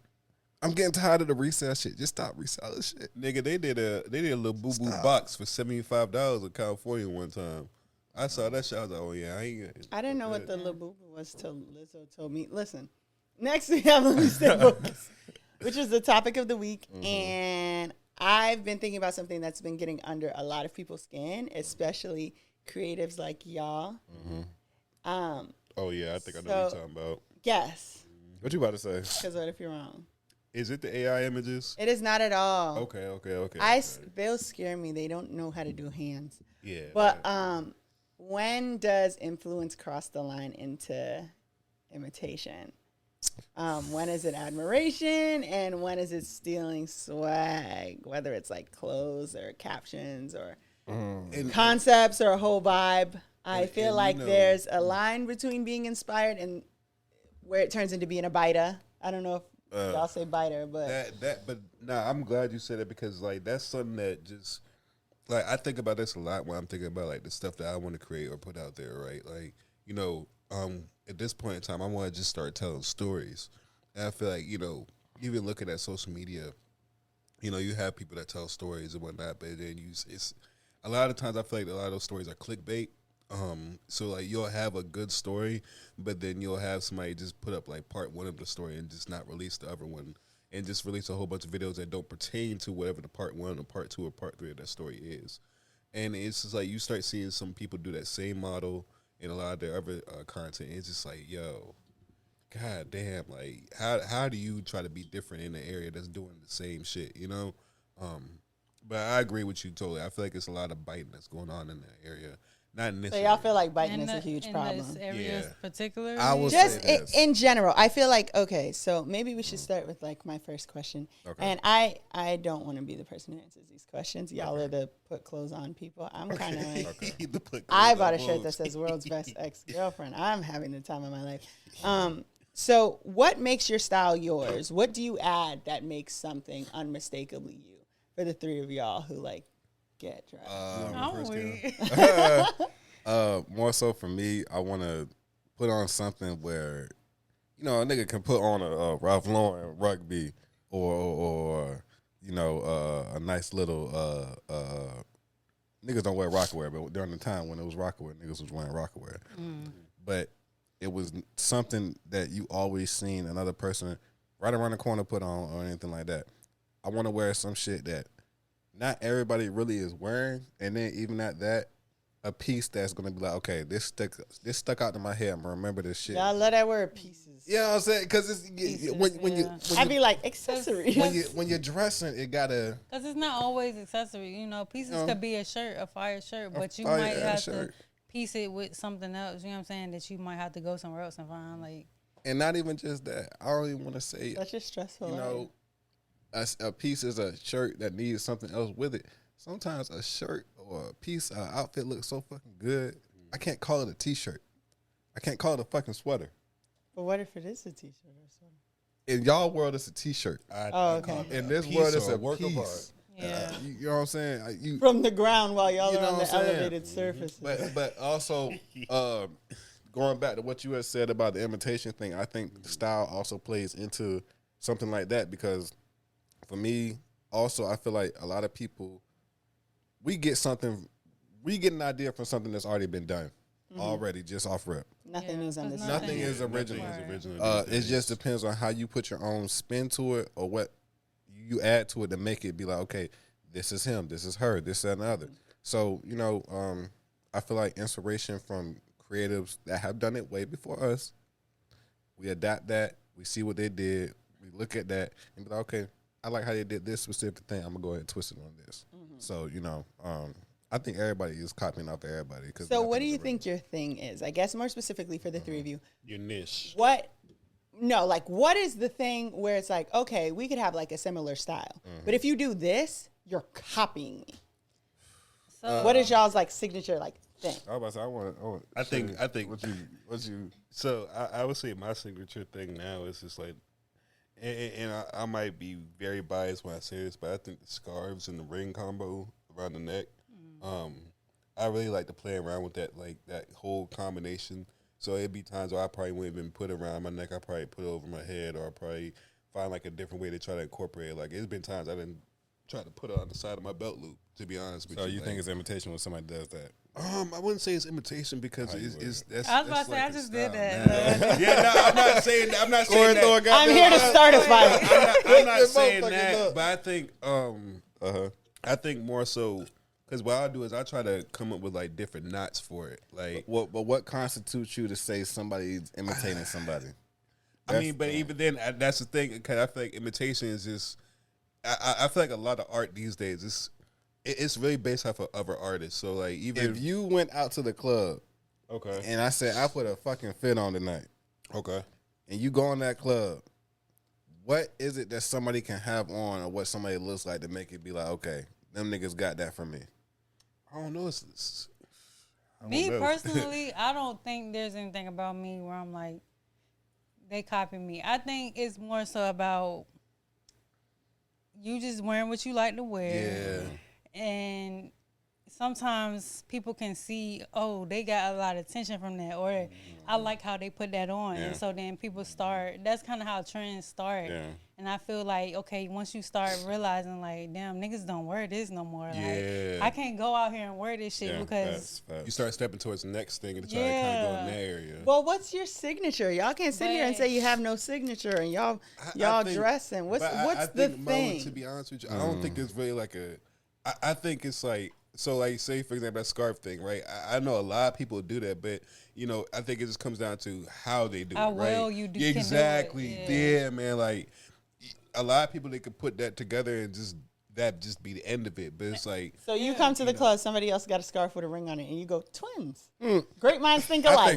I'm getting tired of the resale shit. Just stop reselling shit. Nigga, they did a little boo boo box for $75 in California one time. I saw that shit. I was like, oh yeah, I didn't know what the labubu was till Lizzo told me. Listen, next we have Let Me Stay Focused, which is the topic of the week. And I've been thinking about something that's been getting under a lot of people's skin, especially creatives like y'all. Oh yeah, I think I know what you're talking about. Guess. What you about to say? Because what if you're wrong? Is it the AI images? It is not at all. Okay. They'll scare me. They don't know how to do hands. Yeah. But when does influence cross the line into imitation? When is it admiration and when is it stealing swag? Whether it's like clothes or captions or concepts or a whole vibe. I feel like there's a line between being inspired and where it turns into being a biter. I don't know if y'all say biter, but I'm glad you said it because like that's something that just like I think about this a lot when I'm thinking about like the stuff that I want to create or put out there, right? Like, at this point in time I want to just start telling stories. And I feel like, even looking at social media, you have people that tell stories and whatnot, but then it's a lot of times I feel like a lot of those stories are clickbait. So like you'll have a good story, but then you'll have somebody just put up like part one of the story and just not release the other one, and just release a whole bunch of videos that don't pertain to whatever the part one or part two or part three of that story is. And it's just like you start seeing some people do that same model in a lot of their other content. It's just like, yo, god damn, like how do you try to be different in an area that's doing the same shit, But I agree with you totally. I feel like it's a lot of biting that's going on in that area. Not in this. so y'all feel like biting In is a the- huge in problem. this area particularly? I will Just say this. in general, I feel like, okay, so maybe we should start with like my first question. Okay. And I don't want to be the person who answers these questions. Y'all are the put clothes on people. I'm kind of like, I bought a shirt that says world's best ex-girlfriend. I'm having the time of my life. So what makes your style yours? What do you add that makes something unmistakably you for the three of y'all who like get dressed? More so for me, I want to put on something where, a nigga can put on a Ralph Lauren rugby or a nice little niggas don't wear Rockaware, but during the time when it was Rockaware, niggas was wearing Rockaware. But it was something that you always seen another person right around the corner put on or anything like that. I want to wear some shit that not everybody really is wearing, and then even at that, a piece that's gonna be like, okay, this stuck out to my head. I'm gonna remember this shit. Y'all love that word pieces. You know what I'm saying? Because it's Pieces, when you I'd be like accessories. when you're dressing, it gotta. Because it's not always accessory. Pieces could be a shirt, a fire shirt, but you fire might have shirt. to piece it with something else. You know what I'm saying? That you might have to go somewhere else and find. Like, And not even just that. I don't even want to say, Such a stressful life. a piece is a shirt that needs something else with it. Sometimes a shirt or a piece, outfit looks so fucking good. I can't call it a t-shirt. I can't call it a fucking sweater. But what if it is a t-shirt or something? In y'all world, it's a t-shirt. Okay. In this world, it's a work of art. piece. yeah. You know what I'm saying? From the ground while y'all You are know on what the I'm saying? elevated surfaces. But also, going back to what you had said about the imitation thing, I think style also plays into something like that because for me, also, I feel like a lot of people, we get an idea from something that's already been done already, just off rip. Nothing is on this. Nothing is original. It just depends on how you put your own spin to it or what you add to it to make it be like, okay, this is him, this is her, this and the other. So, I feel like inspiration from creatives that have done it way before us, we adapt that, we see what they did, we look at that and be like, okay, I like how they did this specific thing, I'm going to go ahead and twist it on this. So, I think everybody is copying off everybody. So what do you think your thing is? I guess more specifically for the three of you. Your niche. What is the thing where it's like, okay, we could have like a similar style. But if you do this, you're copying me. So What is y'all's like signature like thing? I was about to say, I think what you So I would say my signature thing now is just like And I might be very biased when I say this, but I think the scarves and the ring combo around the neck, I really like to play around with that, like that whole combination. So it'd be times where I probably wouldn't even put it around my neck. I probably put it over my head, or I probably find like a different way to try to incorporate it. Like it's been times I didn't try to put it on the side of my belt loop. To be honest with you, So you like, think it's imitation when somebody does that? I wouldn't say it's imitation because it's that's. I was about to say, I just did that. Yeah, no, I'm not saying that. I'm here to start a fight. I'm not saying that, but I think I think more so because what I'll do is I try to come up with like different knots for it. Like, what constitutes you to say somebody's imitating somebody? I mean, but even then, that's the thing because I feel like imitation is just. I feel like a lot of art these days it's really based off of other artists. So like, even if you went out to the club, okay, and I said I put a fucking fit on tonight, okay, and you go in that club, what is it that somebody can have on, or what somebody looks like to make it be like, okay, them niggas got that from me? I don't know. Me personally, I don't think there's anything about me where I'm like, they copy me. I think it's more so about you just wearing what you like to wear. Yeah. And sometimes people can see, oh, they got a lot of attention from that, or I like how they put that on. Yeah. And so then people start, that's kind of how trends start. Yeah. And I feel like, okay, once you start realizing, like, damn, niggas don't wear this no more. Yeah. Like, I can't go out here and wear this shit because... that's You start stepping towards the next thing and try to kind of go in that area. Well, what's your signature? Y'all can't sit here and say you have no signature and y'all think, dressing. What's I the think, thing? Mo, to be honest with you, I don't think it's really like a. I think it's like so. Like say for example that scarf thing, right? I know a lot of people do that, but you know I think it just comes down to how they do how it, right? well you do. Exactly. Can do it. Yeah, man. Like a lot of people they could put that together and just be the end of it. But it's like So you come to the club, somebody else got a scarf with a ring on it, and you go, twins. Great minds think alike. I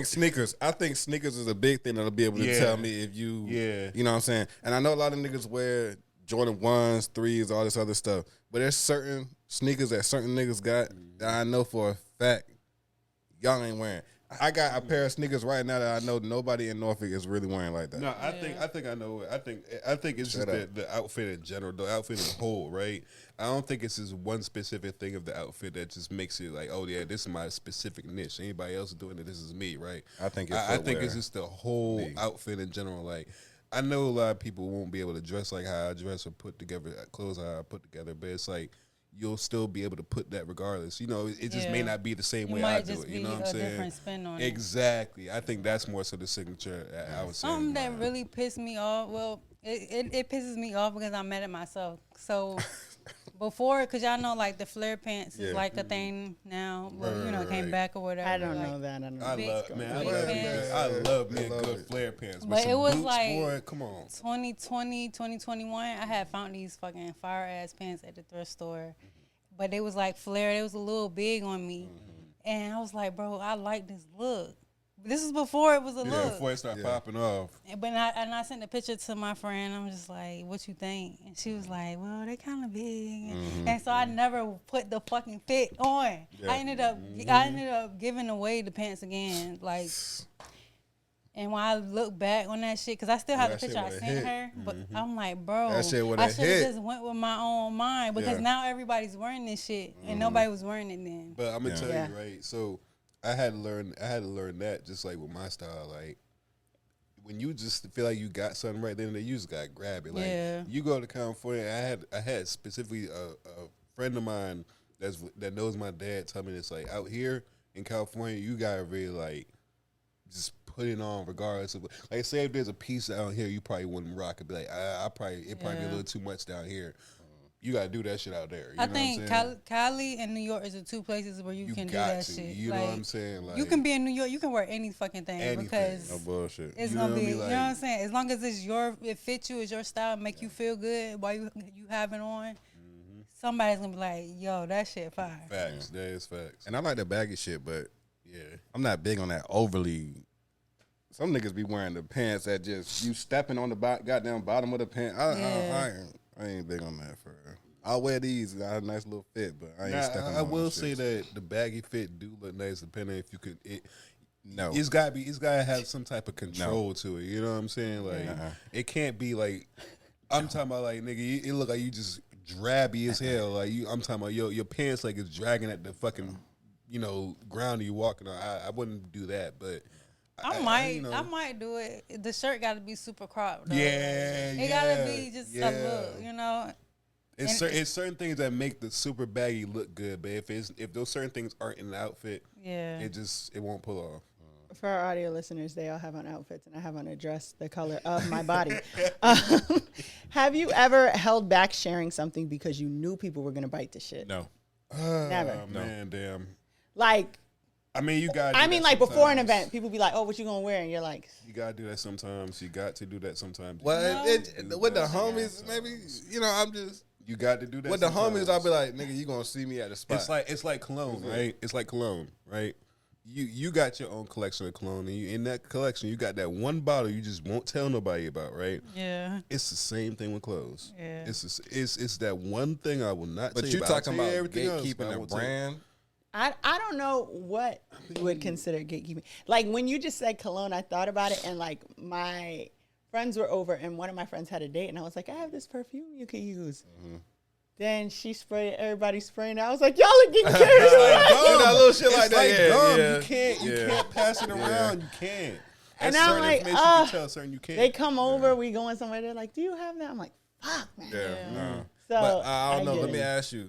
think sneakers is a big thing that'll be able to tell me if you, you know what I'm saying? And I know a lot of niggas wear Jordan 1s, 3s, all this other stuff. But there's certain sneakers that certain niggas got that I know for a fact y'all ain't wearing. I got a pair of sneakers right now that I know nobody in Norfolk is really wearing like that. No, I think I know. I think it's just the outfit in general, the outfit as a whole, right? I don't think it's just one specific thing of the outfit that just makes it like, oh yeah, this is my specific niche. Anybody else doing it, this is me, right? I think it's just the whole outfit in general. Like I know a lot of people won't be able to dress like how I dress or put together clothes how I put together, but it's like you'll still be able to put that regardless. You know, it just may not be the same way I do it. You know what I'm saying? Different spin on exactly. I think that's more so the signature. I would say something that really pissed me off. Well, it pisses me off because I'm mad at myself. So before, because y'all know, like the flare pants is like a thing now. Well, you know, it came back or whatever. I don't like, know that. I love me a good flare pants. But it was boots, like boy, come on. 2020, 2021. I had found these fucking fire ass pants at the thrift store, but they was like flare. It was a little big on me, and I was like, bro, I like this look. This is before it was a look. Before it started popping off. But I sent a picture to my friend. I'm just like, what you think? And she was like, well, they kind of big. And so I never put the fucking fit on. Yeah. I ended up giving away the pants again. Like, and when I look back on that shit, because I still have the picture I sent her, but I'm like, bro, I should have just went with my own mind because now everybody's wearing this shit and nobody was wearing it then. But I'm gonna tell you, right? So I had to learn that just like with my style, like when you just feel like you got something right then, you just gotta grab it. Like you go to California, I had specifically a friend of mine that knows my dad tell me this, like out here in California, you gotta really like just put it on regardless of like say if there's a piece out here you probably wouldn't rock it, be like it'd probably be a little too much down here. You gotta do that shit out there. I think Cali and New York is the two places where you can do that shit. You know what I'm saying? Like, you can be in New York, you can wear any fucking thing because no bullshit. It's gonna be, you know what I'm saying? As long as it fits you, it's your style, make you feel good while you have it on. Somebody's gonna be like, yo, that shit fire. Facts, that is facts. And I like the baggy shit, but I'm not big on that overly. Some niggas be wearing the pants that just you stepping on the goddamn bottom of the pants. I ain't big on that for real. I'll wear these. I have a nice little fit, but I ain't stepping on I will them say shits. that the baggy fit do look nice depending if you could. No. It's gotta have some type of control to it. You know what I'm saying? Like it can't be like I'm talking about like nigga, it look like you just drabby as hell. Like I'm talking about your pants like it's dragging at the fucking ground you walking on. I wouldn't do that, but I might do it. The shirt got to be super cropped. Though. Yeah, it gotta be just a look, It's certain things that make the super baggy look good, but if those certain things aren't in the outfit, it won't pull off. For our audio listeners, they all have on outfits, and I have on a dress the color of my body. Have you ever held back sharing something because you knew people were gonna bite the shit? No. Never. Man, damn. Like. I mean, you got. Like before an event, people be like, "Oh, what you gonna wear?" And you're like, "You gotta do that sometimes. You got to do that sometimes." Well, with the homies, maybe I'm just. You got to do that. With the homies, I'll be like, "Nigga, you gonna see me at the spot." It's like cologne, right? It's like cologne, right? You got your own collection of cologne, and in that collection, you got that one bottle you just won't tell nobody about, right? Yeah. It's the same thing with clothes. Yeah. It's that one thing I will not. But tell you about. talking about gatekeeping a brand? I don't know what you would consider gatekeeping. Like when you just said cologne, I thought about it, and like my friends were over, and one of my friends had a date, and I was like, I have this perfume you can use. Mm-hmm. Then she sprayed, everybody spraying. I was like, y'all are getting carried away. Little shit like that. You can't pass it around. You can't. And I'm like, you can tell certain you can't. They come over, we going somewhere. They're like, do you have that? I'm like, fuck, man. Yeah. So but I don't know. Let me ask you.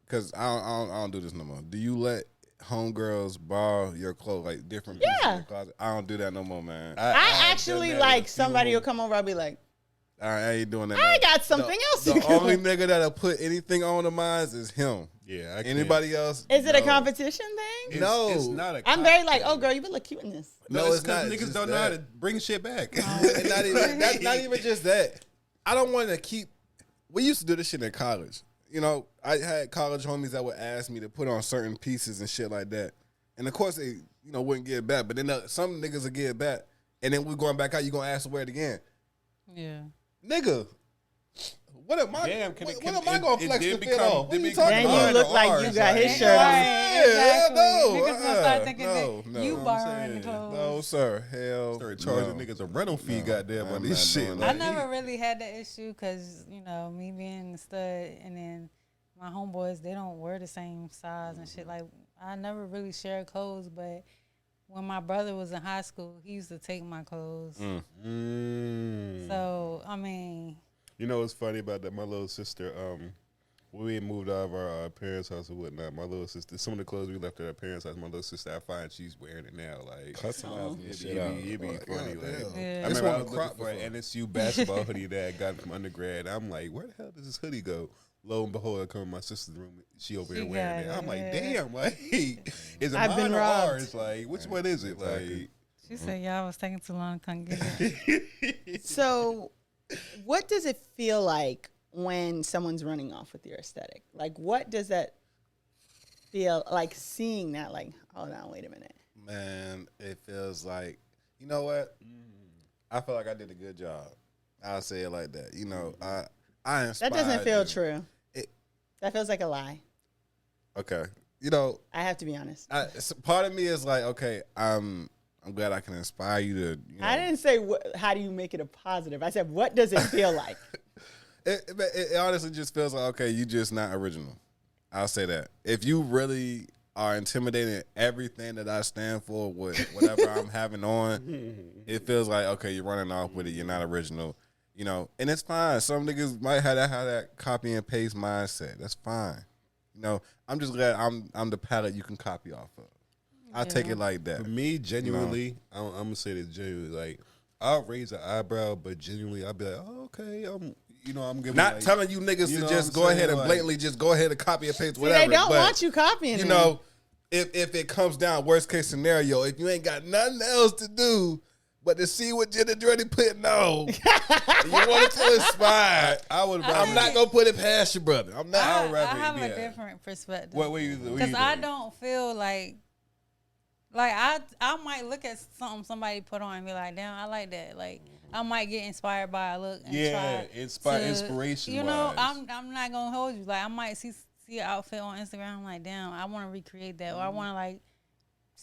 Because I don't do this no more. Do you let homegirls borrow your clothes, like different pieces in your closet? I don't do that no more, man. I actually, like, somebody will come over, I'll be like, I ain't doing that. I got something else. The only nigga that'll put anything on the minds is him. Yeah, anybody else? Is it a competition thing? No, it's not a. I'm very like, oh girl, you look cute in this. No, it's not. Niggas don't know how to bring shit back. That's not even just that. I don't want to keep. We used to do this shit in college. I had college homies that would ask me to put on certain pieces and shit like that. And of course they, wouldn't get it back. But then some niggas would get it back. And then we're going back out, you going to ask to wear it again. Yeah. Nigga, what am I? What am I going to flex the fit off? What are you talking then about? You look like you got his shirt on. Exactly. No. Niggas gonna start thinking you borrowing the clothes. No, sir. Hell. Start charging niggas a rental fee, goddamn, on this shit. I never really had that issue because, me being the stud and then my homeboys, they don't wear the same size and shit. Like, I never really shared clothes, but when my brother was in high school, he used to take my clothes. So, I mean. You know what's funny about that? My little sister, when we moved out of our parents' house and whatnot, my little sister, some of the clothes we left at our parents' house, my little sister, I find she's wearing it now. Like, it'd be funny. Like, I remember I was looking for an NSU basketball hoodie that I got from undergrad. I'm like, where the hell does this hoodie go? Lo and behold, I come in my sister's room. She over here wearing it. I'm like, damn, like, is it mine or ours? Like, which one is it? Like, she said, y'all was taking too long to come get it. So, what does it feel like when someone's running off with your aesthetic? Like, what does that feel like seeing that? Like, hold on, wait a minute. Man, it feels like, you know what? I feel like I did a good job. I'll say it like that. I inspired That doesn't feel them. true. That feels like a lie. Okay. I have to be honest. Part of me is like, okay, I'm glad I can inspire you to. I didn't say how do you make it a positive. I said, what does it feel like? It honestly just feels like, okay, you just not original. I'll say that. If you really are intimidating everything that I stand for with whatever I'm having on, it feels like, okay, you're running off with it. You're not original. And it's fine. Some niggas might have that copy and paste mindset. That's fine. I'm just glad I'm the palette you can copy off of. I take it like that. For me, genuinely, I'm gonna say this genuinely. Like, I'll raise an eyebrow, but genuinely, I'll be like, oh, okay, I'm giving. Not telling you niggas to just go ahead and blatantly just go ahead and copy and paste whatever. They don't want you copying. If it comes down worst case scenario, if you ain't got nothing else to do but to see what Jin Andretti putting on, you want to feel inspired. I'm not gonna put it past you, brother. I'm not. I have a different perspective. Because I don't feel like I might look at something somebody put on and be like, damn, I like that. Like, I might get inspired by a look and try inspiration. I'm not gonna hold you. Like, I might see an outfit on Instagram. I'm like, damn, I want to recreate that, or I want to like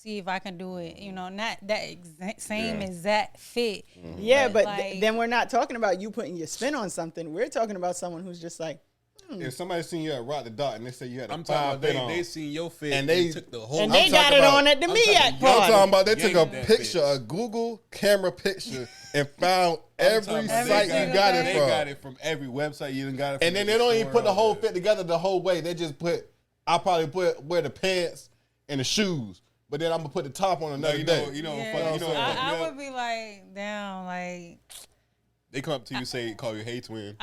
see if I can do it. You know, not that same exact fit. Yeah, but like, then we're not talking about you putting your spin on something. We're talking about someone who's just like, If somebody seen you at Rock the Dot and they say you had a I'm talking about fit on, they seen your fit and they took the whole. and they got it on at the MEAC I'm party. talking about they took a That picture, bitch. a Google camera picture, and found every site you got it They from. got it from every website you done got it from. And then they don't even put the whole fit together the whole way. They just wear the pants and the shoes, but then I'm gonna put the top on another day. I would be like, damn, like. They come up to you say, call you hey twin.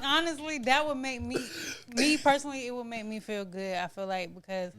Honestly, that would make me personally, it would make me feel good. I feel like because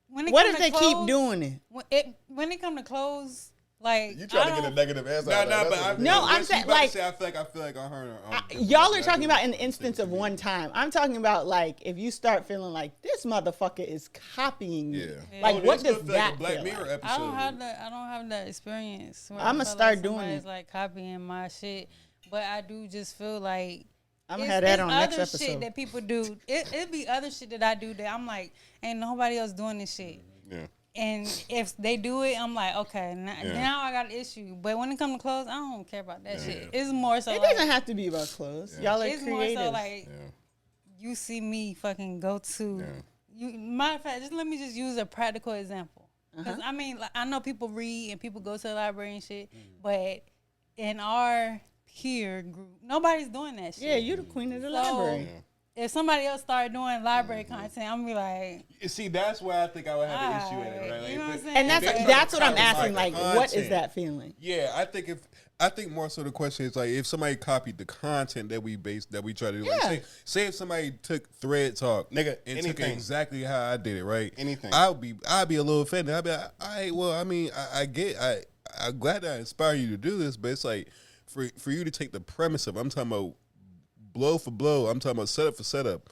when it What come if to they clothes, keep doing it? When it come to clothes, like You trying to get a negative answer? I'm saying, like, I feel like I heard her. Y'all are talking about in the instance of one time. I'm talking about like if you start feeling like this motherfucker is copying you. Yeah. Like what does like that a Black feel Mirror like? episode. I don't have that experience. where I'ma I feel start like doing somebody's it. like copying my shit, but I do just feel like I'm gonna have that on next other shit episode. that people do. It be other shit that I do that I'm like, ain't nobody else doing this shit. Yeah. And if they do it, I'm like, okay, now I got an issue. But when it comes to clothes, I don't care about that shit. It's more so It like, doesn't have to be about clothes. Y'all are it's creative. more so like you see me fucking go to. Matter of fact, let me just use a practical example. Because I mean, like, I know people read and people go to the library and shit, but in our peer group, nobody's doing that shit. Yeah, you're the queen of the library. If somebody else started doing library content, I'm gonna be like, You see, that's where I think I would have an issue at it, right? Like, you know what I'm saying? And that's what I'm copy asking. my Like, what is content. that feeling? Yeah, I think more so the question is like if somebody copied the content that we try to do. Yeah. Like say if somebody took Thread Talk, Nigga, and took it anything. exactly how I did it, right? Anything. I'd be a little offended. I'd be like, all right, well, I mean, I'm glad that I inspire you to do this, but it's like for you to take the premise of I'm talking about blow for blow, I'm talking about setup for setup,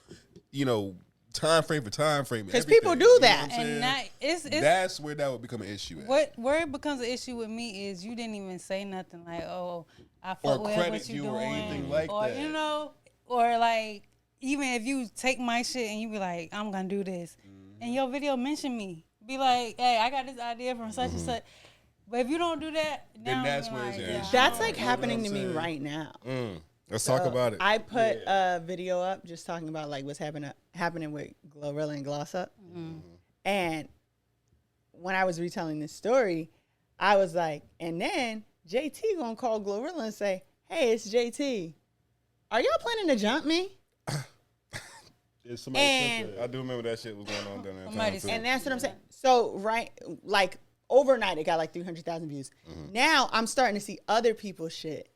you know, time frame for time frame. Because people do that. and it's That's where that would become an issue. where it becomes an issue with me is you didn't even say nothing like, oh, I Or fuck with credit what you you doing, or anything like or that. you know, or like even if you take my shit and you be like, I'm gonna do this, and your video mention me, be like, hey, I got this idea from such and such. But if you don't do that, Then now that's I'm where it's like, an yeah, issue. That's I like don't- happening to me right now. Let's talk about it. I put a video up just talking about like what's happening with Glorilla and Gloss Up. And when I was retelling this story, I was like, and then JT gonna call Glorilla and say, hey, it's JT. Are y'all planning to jump me? And I do remember that shit was going on during that Somebody time too. And that's what I'm saying. So, right, like overnight, it got like 300,000 views. Now I'm starting to see other people's shit.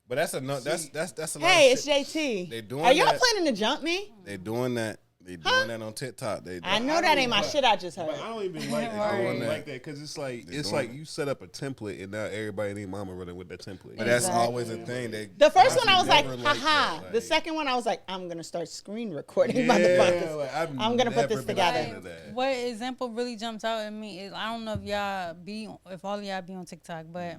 But that's a lot. Hey, of it's shit. JT. They doing Are y'all that. planning to jump me? They doing that. They doing that on TikTok. I know that ain't my shit I just heard. But I don't even like that. I don't Right. even like that because it's like you set up a template and now everybody and their mama running with that template. But that's Exactly. always a thing. The first one I was like, never haha. that, The second one I was like, I'm gonna start screen recording motherfuckers. like, I'm gonna put this together. What example really jumps out at me is I don't know if all of y'all be on TikTok, but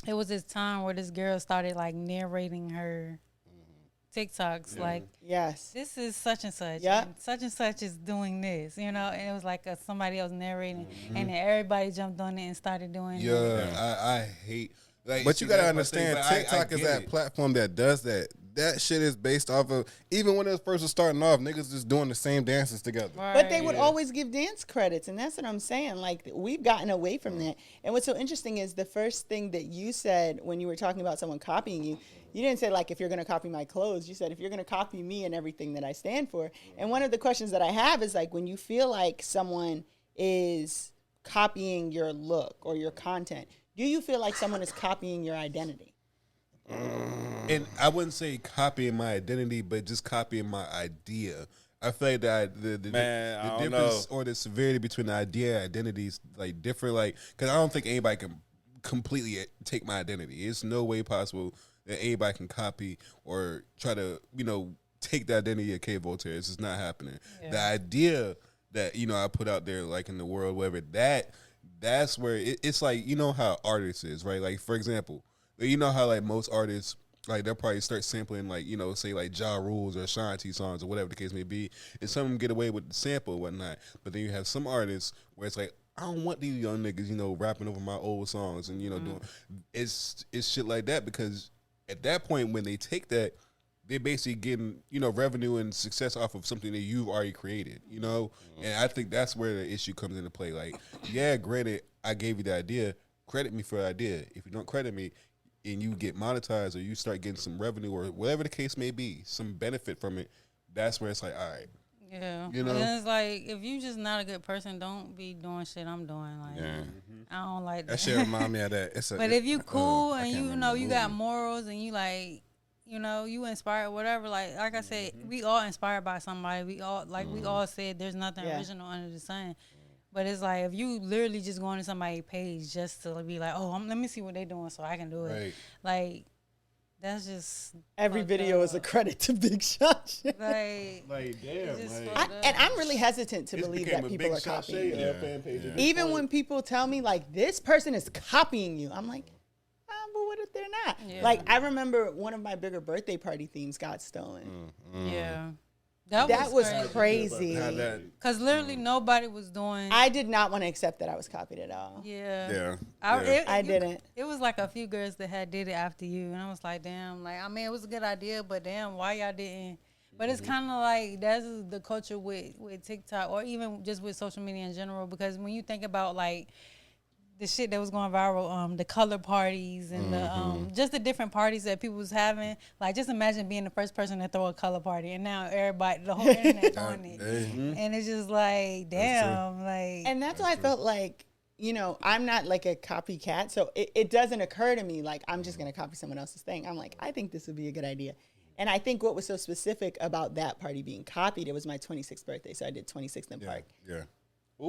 it was this time where this girl started like narrating her TikToks, like Yes. this is such and such, Yep. and such is doing this, you know, and it was like somebody else narrating, and then everybody jumped on it and started doing it. Yeah, I hate. Like, But see, you gotta that's my thing, understand, but I TikTok is get that it. platform that does that. That shit is based off of, even when it was first starting off, niggas just doing the same dances together. But they would always give dance credits, and that's what I'm saying. Like, we've gotten away from that. And what's so interesting is the first thing that you said when you were talking about someone copying you, you didn't say, like, if you're going to copy my clothes. You said, if you're going to copy me and everything that I stand for. And one of the questions that I have is, like, when you feel like someone is copying your look or your content, do you feel like someone is copying your identity? And I wouldn't say copying my identity, but just copying my idea. I feel like that the Man, I don't difference or the severity between the idea and identity is like different. Like, because I don't think anybody can completely take my identity. It's no way possible that anybody can copy or try to, take the identity of K Voltaire. It's just not happening. Yeah. The idea that I put out there, like in the world, whatever, that's where it's like, how artists is, right? Like, for example, you know how like most artists Like they'll probably start sampling like, you know, say like Ja Rules or Shanti songs or whatever the case may be. And some of them get away with the sample and whatnot. But then you have some artists where it's like, I don't want these young niggas, you know, rapping over my old songs and, you know, doing it's shit like that, because at that point when they take that, they're basically getting, you know, revenue and success off of something that you've already created, you know? And I think that's where the issue comes into play. Like, yeah, granted, I gave you the idea, credit me for the idea. If you don't credit me, and you get monetized or you start getting some revenue or whatever the case may be, some benefit from it, that's where it's like, all right. Yeah. You know? And it's like, if you just not a good person, don't be doing shit I'm doing. Like, I don't like that. That shit remind me of that. But if you cool and you know you got morals and you like, you know, you inspired, whatever. Like I said, we all inspired by somebody. We all, like we all said, there's nothing original under the sun. But it's like, if you literally just go into somebody's page just to be like, oh, let me see what they're doing so I can do it. Right. Like, that's just Every video is a credit to Big Shot. like damn. And I'm really hesitant to believe that people are copying. Fan page Even when people tell me like, this person is copying you, I'm like, but what if they're not? Yeah. Like, I remember one of my bigger birthday party themes got stolen. yeah. That was crazy. Because literally nobody was doing. I did not want to accept that I was copied at all. Yeah. Yeah. I didn't. It was like a few girls that had did it after you, and I was like, damn. Like, I mean, it was a good idea, but damn, why y'all didn't? But it's kind of like that's the culture with TikTok, or even just with social media in general. Because when you think about like the shit that was going viral, the color parties and the just the different parties that people was having. Like, just imagine being the first person to throw a color party, and now everybody, the whole internet doing it, and it's just like, damn, like. And that's why I felt like, you know, I'm not like a copycat, so it doesn't occur to me like I'm just gonna copy someone else's thing. I'm like, I think this would be a good idea. And I think what was so specific about that party being copied, it was my 26th birthday, so I did 26th in Park. Yeah.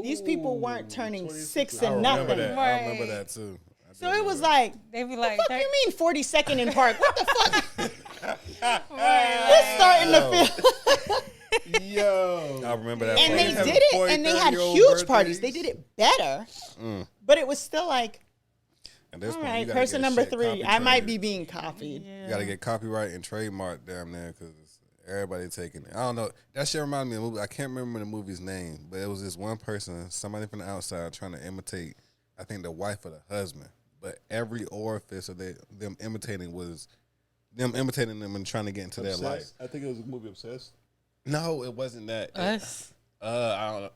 These people weren't turning 6 and I remember nothing. that. I remember that too. So it was like, They be like, the fuck you mean 42nd in Park? What the fuck? It's starting to feel. Yo. I remember that. And they party. did it, and they had huge parties. They did it better, but it was still like, At this all point, you right, gotta person get number shit 3. I might copy-traded. be being copied. You gotta get copyright and trademark down there because everybody taking it. I don't know. That shit reminded me of a movie. I can't remember the movie's name, but it was this one person, somebody from the outside, trying to imitate, I think, the wife of the husband. But every orifice of them imitating was them imitating them and trying to get into their life. I think it was a movie Obsessed. No, it wasn't that. Us. I don't know.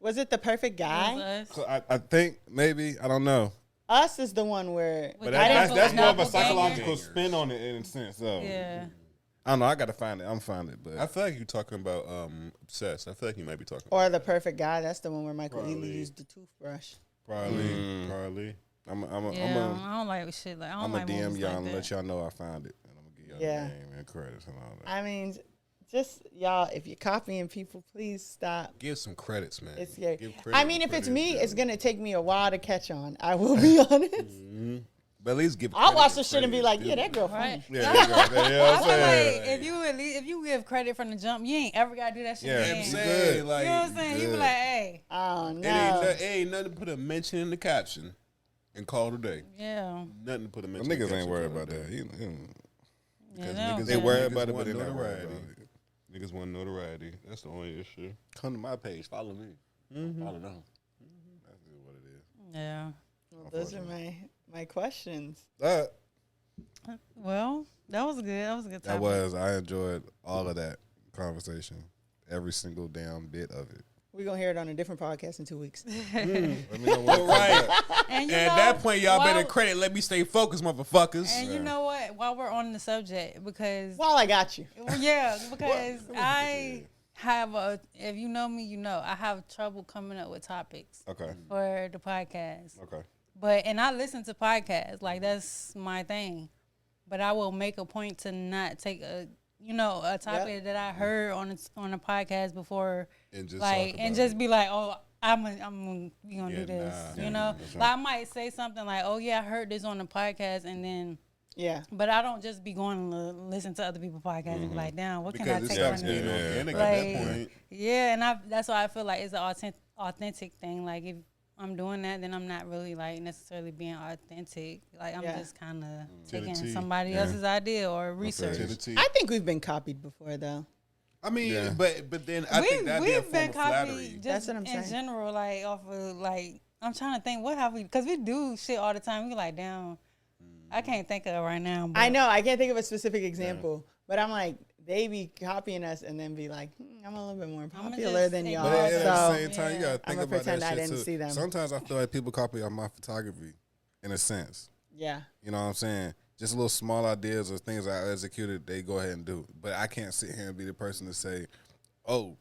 Was it The Perfect Guy? Us. I think maybe, I don't know. Us is the one where But That's more of a Doppelganger. psychological spin on it in a sense. So Yeah. I don't know. I gotta find it. I'm finding it, but I feel like you're talking about Obsessed. I feel like you might be talking or The Perfect Guy. That's the one where Michael Ealy Probably. used the toothbrush. Probably. I'm I don't like shit like I don't I'm like a DM movies y'all like and that. let y'all know I found it, and I'm gonna give y'all Yeah. the name and credits and all that. I mean, just y'all, if you're copying people, please stop. Give some credits, man. It's scary. Give credit I mean, where if it's credit me, is it's due. gonna take me a while to catch on. I will be honest. But at least give. I'll credit watch where the shit and be credit like, is yeah, due. that girl Right. funny. Yeah, there you go. You know what I I'm feel saying? like if you give credit from the jump, you ain't ever gotta do that shit Yeah, again. I'm You saying, know what I'm saying? You be good. like, hey, Oh It no. ain't nothing to put a mention in the caption and call it a day. yeah. Nothing to put a Them mention. in the niggas ain't caption worried and call about it a that. day. Yeah, Because They worried about it, want but they're not worried notoriety. about it. Niggas want notoriety. That's the only issue. Come to my page, follow me. Follow them. That's just what it is. Yeah. Well, those are my questions. Well, that was good. That was a good That topic. I enjoyed all of that conversation, every single damn bit of it. We're gonna hear it on a different podcast in 2 weeks. Let me know when it Right. comes back. And you And know, at that point, y'all better while- credit. Let me stay focused, motherfuckers. And you know what? While we're on the subject, because While I got you. well, yeah, because I have if you know me, you know I have trouble coming up with topics Okay. for the podcast. Okay. And I listen to podcasts, like that's my thing. But I will make a point to not take a topic that I heard on a podcast before, And just like, talk and about just be like, oh, we gonna do this, nah, you know? that's Like I might say something like, oh yeah, I heard this on the podcast, and then. Yeah. But I don't just be going to listen to other people's podcasts and be like, damn, what can I Because it take stops from being this? organic Like, at that point. yeah, and that's why I feel like it's an authentic thing. Like if I'm doing that, then I'm not really like necessarily being authentic. Like I'm just kind of taking somebody else's idea or research. I think we've been copied before, though. I mean, but then I think that'd be a form of flattery. Just That's what I'm saying. In general, like off of like I'm trying to think what have we, because we do shit all the time. We like, damn, I can't think of it right now. But I know I can't think of a specific example, but I'm like, they be copying us and then be like, I'm a little bit more popular than y'all. But at the So same time, you gotta think I'ma about pretend that I shit didn't too. see them. Sometimes I feel like people copy on my photography, in a sense. yeah, You know what I'm saying? Just little small ideas or things I executed, they go ahead and do. But I can't sit here and be the person to say, oh,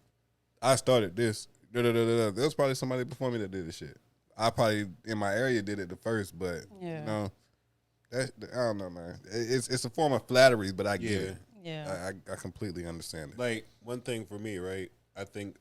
I started this. There was probably somebody before me that did this shit. I probably, in my area, did it the first, but, you know, I don't know, man. It's a form of flattery, but I get it. Yeah. I completely understand it. Like, one thing for me, right? I think,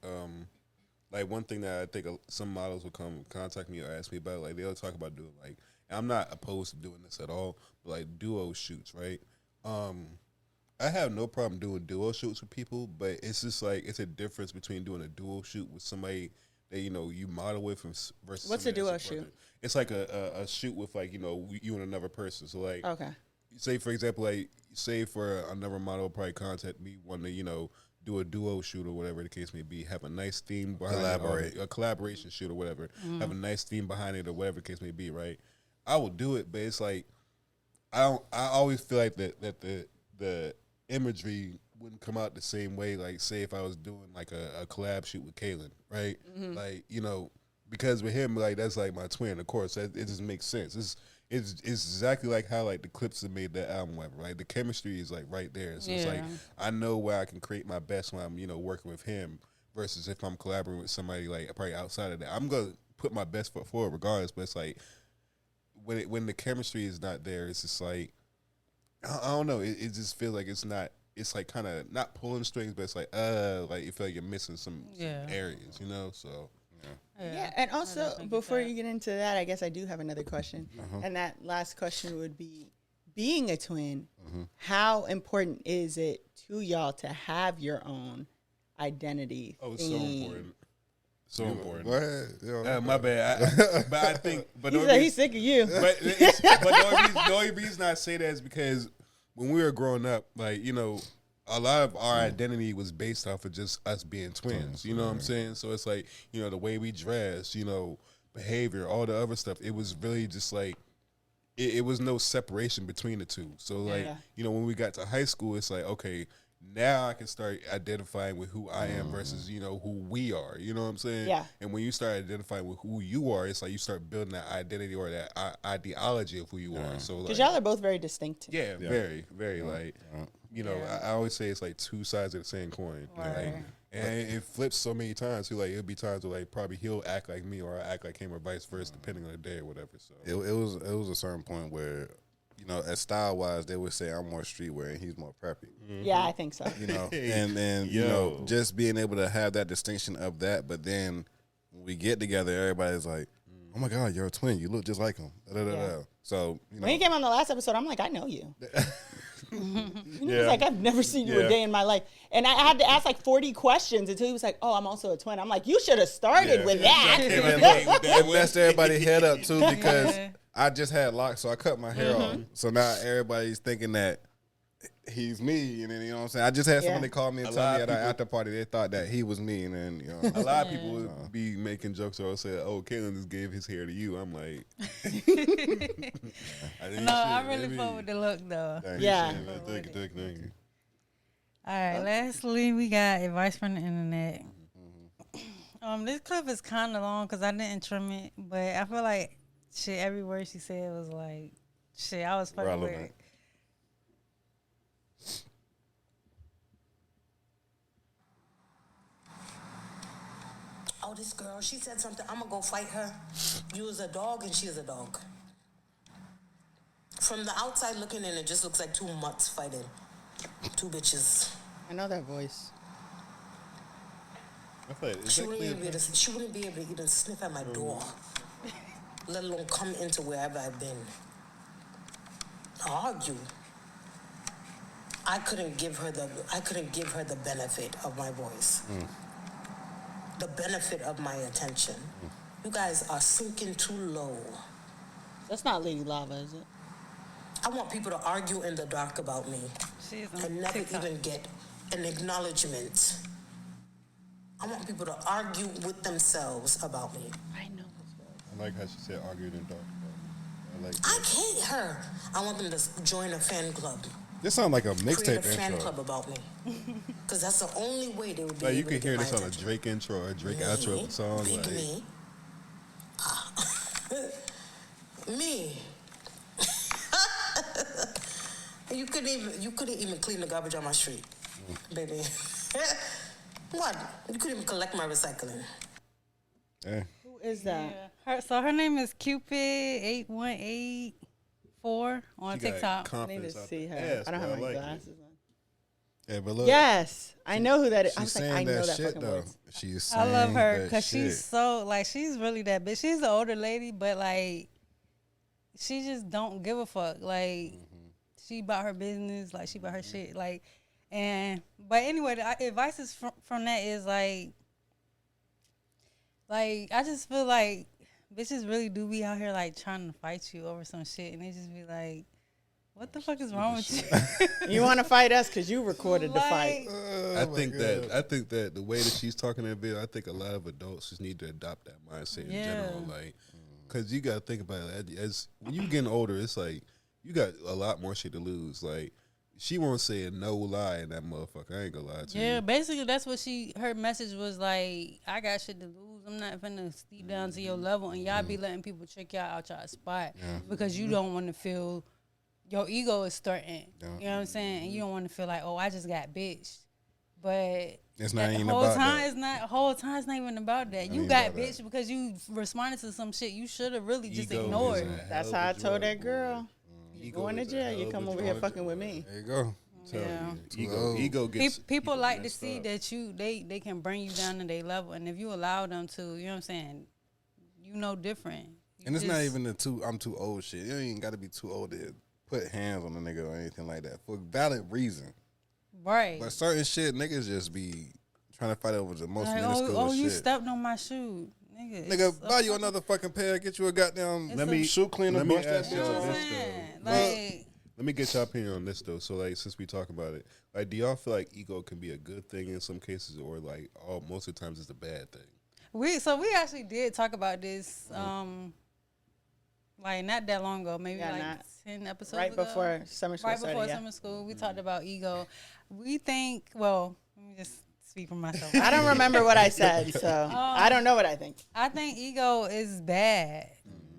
like, one thing that I think some models will come contact me or ask me about, like, they'll talk about doing, like, and I'm not opposed to doing this at all, but, like, duo shoots, right? I have no problem doing duo shoots with people, but it's just, like, it's a difference between doing a duo shoot with somebody that, you know, you model with versus What's a duo shoot? It's like a shoot with, like, you know, you and another person. So, like, okay. say, for example, like, say for another model probably contact me, want to, you know, do a duo shoot or whatever the case may be, have a nice theme behind it, a collaboration shoot or whatever, have a nice theme behind it or whatever the case may be, right? I will do it, but it's like, I always feel like that the imagery wouldn't come out the same way, like, say, if I was doing, like, a collab shoot with Kaylin, right? Like, you know, because with him, like, that's, like, my twin, of course, it just makes sense. It's exactly like how, like, the Clips have made that album, whatever, right? The chemistry is, like, right there. So it's like, I know where I can create my best when I'm, you know, working with him versus if I'm collaborating with somebody, like, probably outside of that. I'm going to put my best foot forward regardless, but it's like, when the chemistry is not there, it's just like, I don't know. It just feels like it's not. It's like kind of not pulling strings, but it's like you feel like you're missing some areas, you know. So yeah. And also before you get into that, I guess I do have another question, and that last question would be: being a twin, how important is it to y'all to have your own identity? oh, it's so important. So important. Go ahead. My bad. But I think, He's sick of you. But the only reason I say that is because when we were growing up, like, you know, a lot of our identity was based off of just us being twins. You know what I'm saying? So it's like, you know, the way we dress, you know, behavior, all the other stuff. It was really just like, it was no separation between the two. So like, you know, when we got to high school, it's like, okay, now I can start identifying with who I am versus, you know, who we are. You know what I'm saying? Yeah. And when you start identifying with who you are, it's like you start building that identity or that ideology of who you are. So Because like, y'all are both very distinct. yeah, very, very like, you know, I always say it's like two sides of the same coin. Like, and it flips so many times too. Like, it'll be times where, like, probably he'll act like me or I act like him or vice versa, depending on the day or whatever. So It was a certain point where, you know, as style wise, they would say I'm more streetwear and he's more preppy. Yeah, I think so. You know, and then you know, just being able to have that distinction of that, but then when we get together, everybody's like, "Oh my God, you're a twin. You look just like him." So you know, When he came on the last episode, I'm like, I know you. He was like, I've never seen you a day in my life. And I had to ask like 40 questions until he was like, oh, I'm also a twin. I'm like, you should have started with that. It messed everybody's head up too because I just had locks, so I cut my hair off. So now everybody's thinking that he's me, and then, you know what I'm saying? I just had somebody call me and tell me at our after party they thought that he was me, and then, you know. a lot of people would be making jokes or say, "Oh, Kaylin just gave his hair to you." I'm like, I really fuck with the look though. Thank you. All right, lastly, we got advice from the internet. This clip is kind of long because I didn't trim it, but I feel like every word she said was like I was fucking with it. Oh, this girl, she said something. I'm gonna go fight her. You was a dog and she is a dog. From the outside looking in, it just looks like two mutts fighting. Two bitches. I know that voice. She wouldn't be able to even sniff at my door, let alone come into wherever I've been. Argue. I couldn't give her the benefit of my voice. The benefit of my attention. You guys are sinking too low. That's not Lady Lava, is it? I want people to argue in the dark about me and never even get an acknowledgement. I want people to argue with themselves about me. I know this word. I like how she said argue in the dark. I hate her. I want them to join a fan club. This sounds like a Create mixtape a fan intro. club about me. Because that's the only way they would be Like you able can to hear get this my on a attention. Drake intro or a Drake outro of the song. Big Like, me. You couldn't even clean the garbage on my street, baby. What? You couldn't even collect my recycling. Yeah. Who is that? Yeah. Her name is Cupid 8184 on she got TikTok. I need to confidence out see the her. ass, I don't bro. have my like glasses on. Yeah, but look. Yes, I know who that is. I She's was like, saying I know that that shit fucking though. voice. She's saying I love her that because shit. she's so like she's really that bitch. She's an older lady, but like she just don't give a fuck. Like she about her business, like she about her shit. Like but anyway, the advice is from that is like I just feel like bitches really do be out here like trying to fight you over some shit, and they just be like, what the fuck is wrong with you? You want to fight us because you recorded the fight. I think that the way that she's talking in the video, I think a lot of adults just need to adopt that mindset in general. Like, because you got to think about it. As when you getting older, it's like you got a lot more shit to lose. Like, she won't say a no lie in that motherfucker. I ain't gonna lie to you. Yeah, basically that's what her message was like. I got shit to lose. I'm not finna steep down to your level, and y'all be letting people check y'all out y'all spot because you don't want to feel your ego is starting. You know what I'm saying? And you don't want to feel like, oh, I just got bitched. But It's not even whole about time that. it's not whole time it's not even about that. You got bitched because you responded to some shit you should have really just Ego ignored. is That's how I told that girl. You Ego going to is a jail, hell you of come a over here drug. fucking with me. There you go. Yeah. Ego gets People like to messed see up. that they can bring you down to their level, and if you allow them to, you know what I'm saying, you know different. And it's not even I'm too old shit. You ain't got to be too old to put hands on a nigga or anything like that for valid reason. Right. But certain shit, niggas just be trying to fight over the most Like, minuscule oh, shit. you stepped on my shoe, nigga. Nigga, buy you another fucking pair. Get you a goddamn shoe cleaner. let me Brush that ask shit y'all off. this, Like, Let me get your opinion on this though. So like, since we talk about it, like, do y'all feel like ego can be a good thing in some cases, or like most of the times it's a bad thing? we actually did talk about this, like not that long ago, maybe like 10 episodes Right ago. before summer school Right started, before yeah. summer school, we talked about ego. We think, well, let me just speak for myself. I don't remember what I said, so I don't know what I think. I think ego is bad.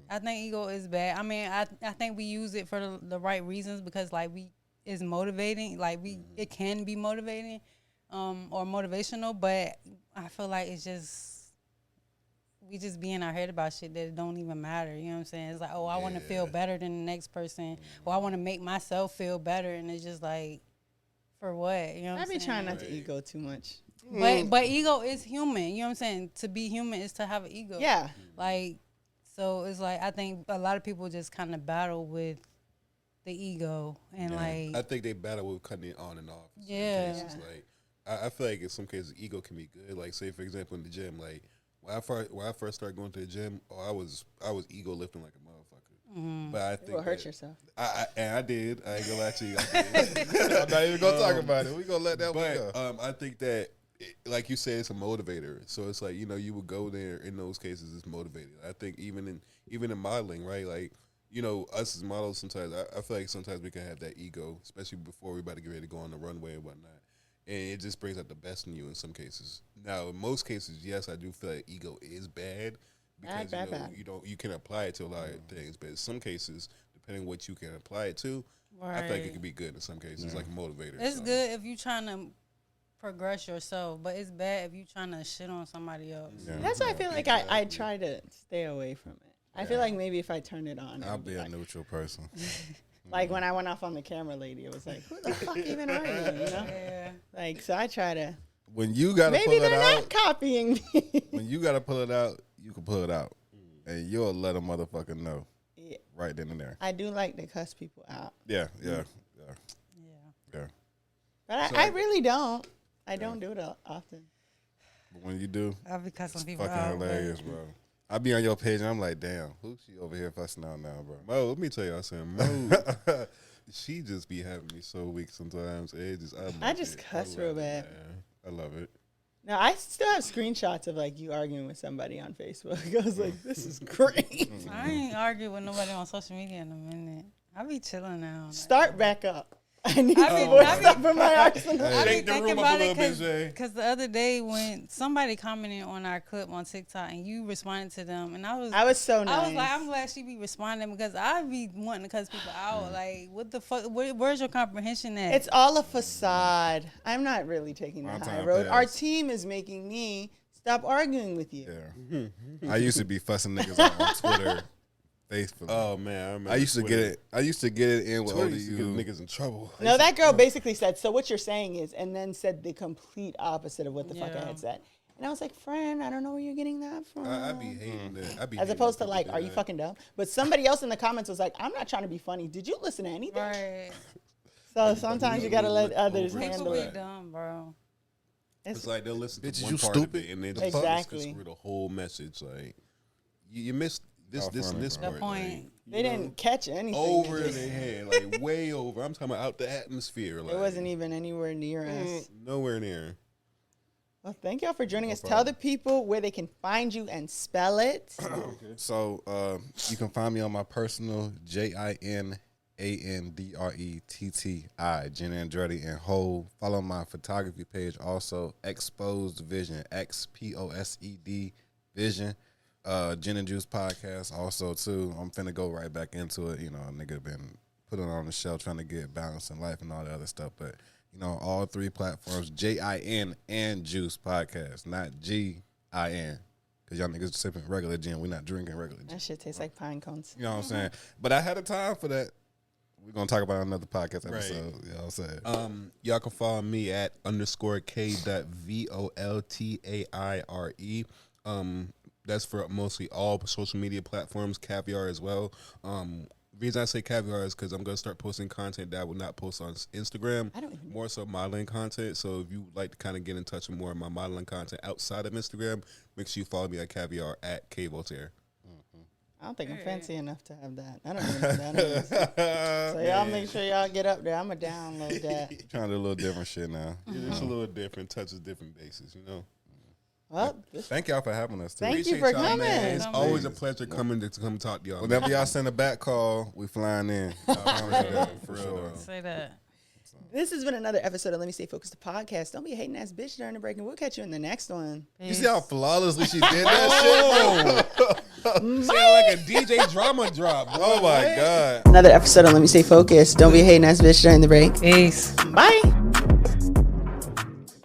I think ego is bad. I mean, I think we use it for the right reasons because like it's motivating. Like it can be motivating, or motivational. But I feel like it's just we just be in our head about shit that don't even matter. You know what I'm saying? It's like, oh, I want to feel better than the next person, or I want to make myself feel better, and it's just like, for what? You know what I'm saying? I be trying not to ego too much. But ego is human. You know what I'm saying? To be human is to have an ego. Yeah. Like, so it's like I think a lot of people just kind of battle with the ego and like. I think they battle with cutting it on and off. In some Yeah. cases. Like I feel like in some cases ego can be good. Like, say for example in the gym, like when I first started going to the gym, I was ego lifting like a motherfucker. But I think You will hurt yourself. I did. I ain't gonna lie to you. I did. I'm not even gonna talk about it. We gonna let that one go. But I think that, like you said, it's a motivator. So it's like, you would go there in those cases. It's motivated. I think even in modeling, right? Like, us as models, sometimes I feel like sometimes we can have that ego, especially before we're about to get ready to go on the runway and whatnot. And it just brings out the best in you in some cases. Now, in most cases, yes, I do feel like ego is bad because Bad. you can apply it to a lot of things. But in some cases, depending on what you can apply it to, I feel like it Right. can be good in some cases, like a motivator. It's So, good if you trying to progress yourself, but it's bad if you trying to shit on somebody else. Yeah. That's why I feel like I try to stay away from it. I feel like maybe if I turn it on, I'll it'd be a like, neutral person. like when I went off on the camera lady, it was like, who the fuck even are you? You know? Yeah. Like, so I try to. When you gotta Maybe pull it they're out, not copying me. when you gotta pull it out, you can pull it out, and you'll let a motherfucker know Yeah. right then and there. I do like to cuss people out, Yeah. Yeah. but So I really don't. I don't do it often. But when you do, I'll be cussing it's people fucking out. hilarious, bro. I be on your page and I'm like, damn, who's she over here fussing out now, bro? Mo, let me tell y'all something. Mo, she just be having me so weak sometimes. I just cuss real bad. I love it. Now, I still have screenshots of, like, you arguing with somebody on Facebook. I was like, this is great. I ain't argued with nobody on social media in a minute. I be chilling now. Start back up. I need some more stuff from my arsenal. I be thinking about it because the other day when somebody commented on our clip on TikTok and you responded to them, and I was so nice. I was like, I'm glad she be responding because I be wanting to cuss people out. Like, what the fuck? Where's your comprehension at? It's all a facade. I'm not really taking the high road. Our team is making me stop arguing with you. Yeah. I used to be fussing niggas out on Twitter. Faithfully. Oh man, I used to get it. I used to get it in with ODU niggas in trouble. No, that girl basically said, "So what you're saying is," and then said the complete opposite of what the fuck I had said. And I was like, "Friend, I don't know where you're getting that from." I be hating that. As opposed to like, "Are you fucking dumb?" But somebody else in the comments was like, "I'm not trying to be funny. Did you listen to anything?" Right. So sometimes you gotta let others handle it. People be dumb, bro. It's like they'll listen to bitch, one you part stupid. of it and then just screw the whole message. Like you missed this and this part. The point. They didn't catch anything. Over their head, like way over. I'm talking about out the atmosphere. Like, it wasn't even anywhere near us. Nowhere near. Well, thank y'all for joining us. Tell the people where they can find you and spell it. So you can find me on my personal JinAndretti, Jin Andretti and Ho. Follow my photography page also, Exposed Vision, XPOSED Vision. Gin and Juice podcast also too. I'm finna go right back into it. You know, a nigga been putting on the shelf trying to get balance in life and all the other stuff. But you know, all three platforms, JIN and Juice podcast, not GIN. Cause y'all niggas sipping regular gin. We're not drinking regular gin. That shit tastes like pine cones. You know what I'm saying? But I had a time for that. We're gonna talk about another podcast episode. Right. You know what I'm saying? Y'all can follow me at _K.VOLTAIRE. That's for mostly all social media platforms, Caviar as well. The reason I say Caviar is because I'm going to start posting content that I will not post on Instagram, more so modeling content. So if you would like to kind of get in touch with more of my modeling content outside of Instagram, make sure you follow me at Caviar at K Voltaire. I don't think I'm fancy enough to have that. I don't even know what that is. So y'all make sure y'all get up there. I'm going to download that. Trying to do a little different shit now. Yeah, it's a little different, touches different bases, you know. Well, thank y'all for having us too. Thank you for coming. Man. It's always a pleasure coming to come talk to y'all. Whenever y'all send a back call, we flying in. For sure. Say that. This has been another episode of Let Me Stay Focused, the podcast. Don't be a hating ass bitch during the break, and we'll catch you in the next one. Peace. You see how flawlessly she did that shit? Sound like a DJ drama drop. Oh my God. Another episode of Let Me Stay Focused. Don't be a hating ass bitch during the break. Peace. Bye.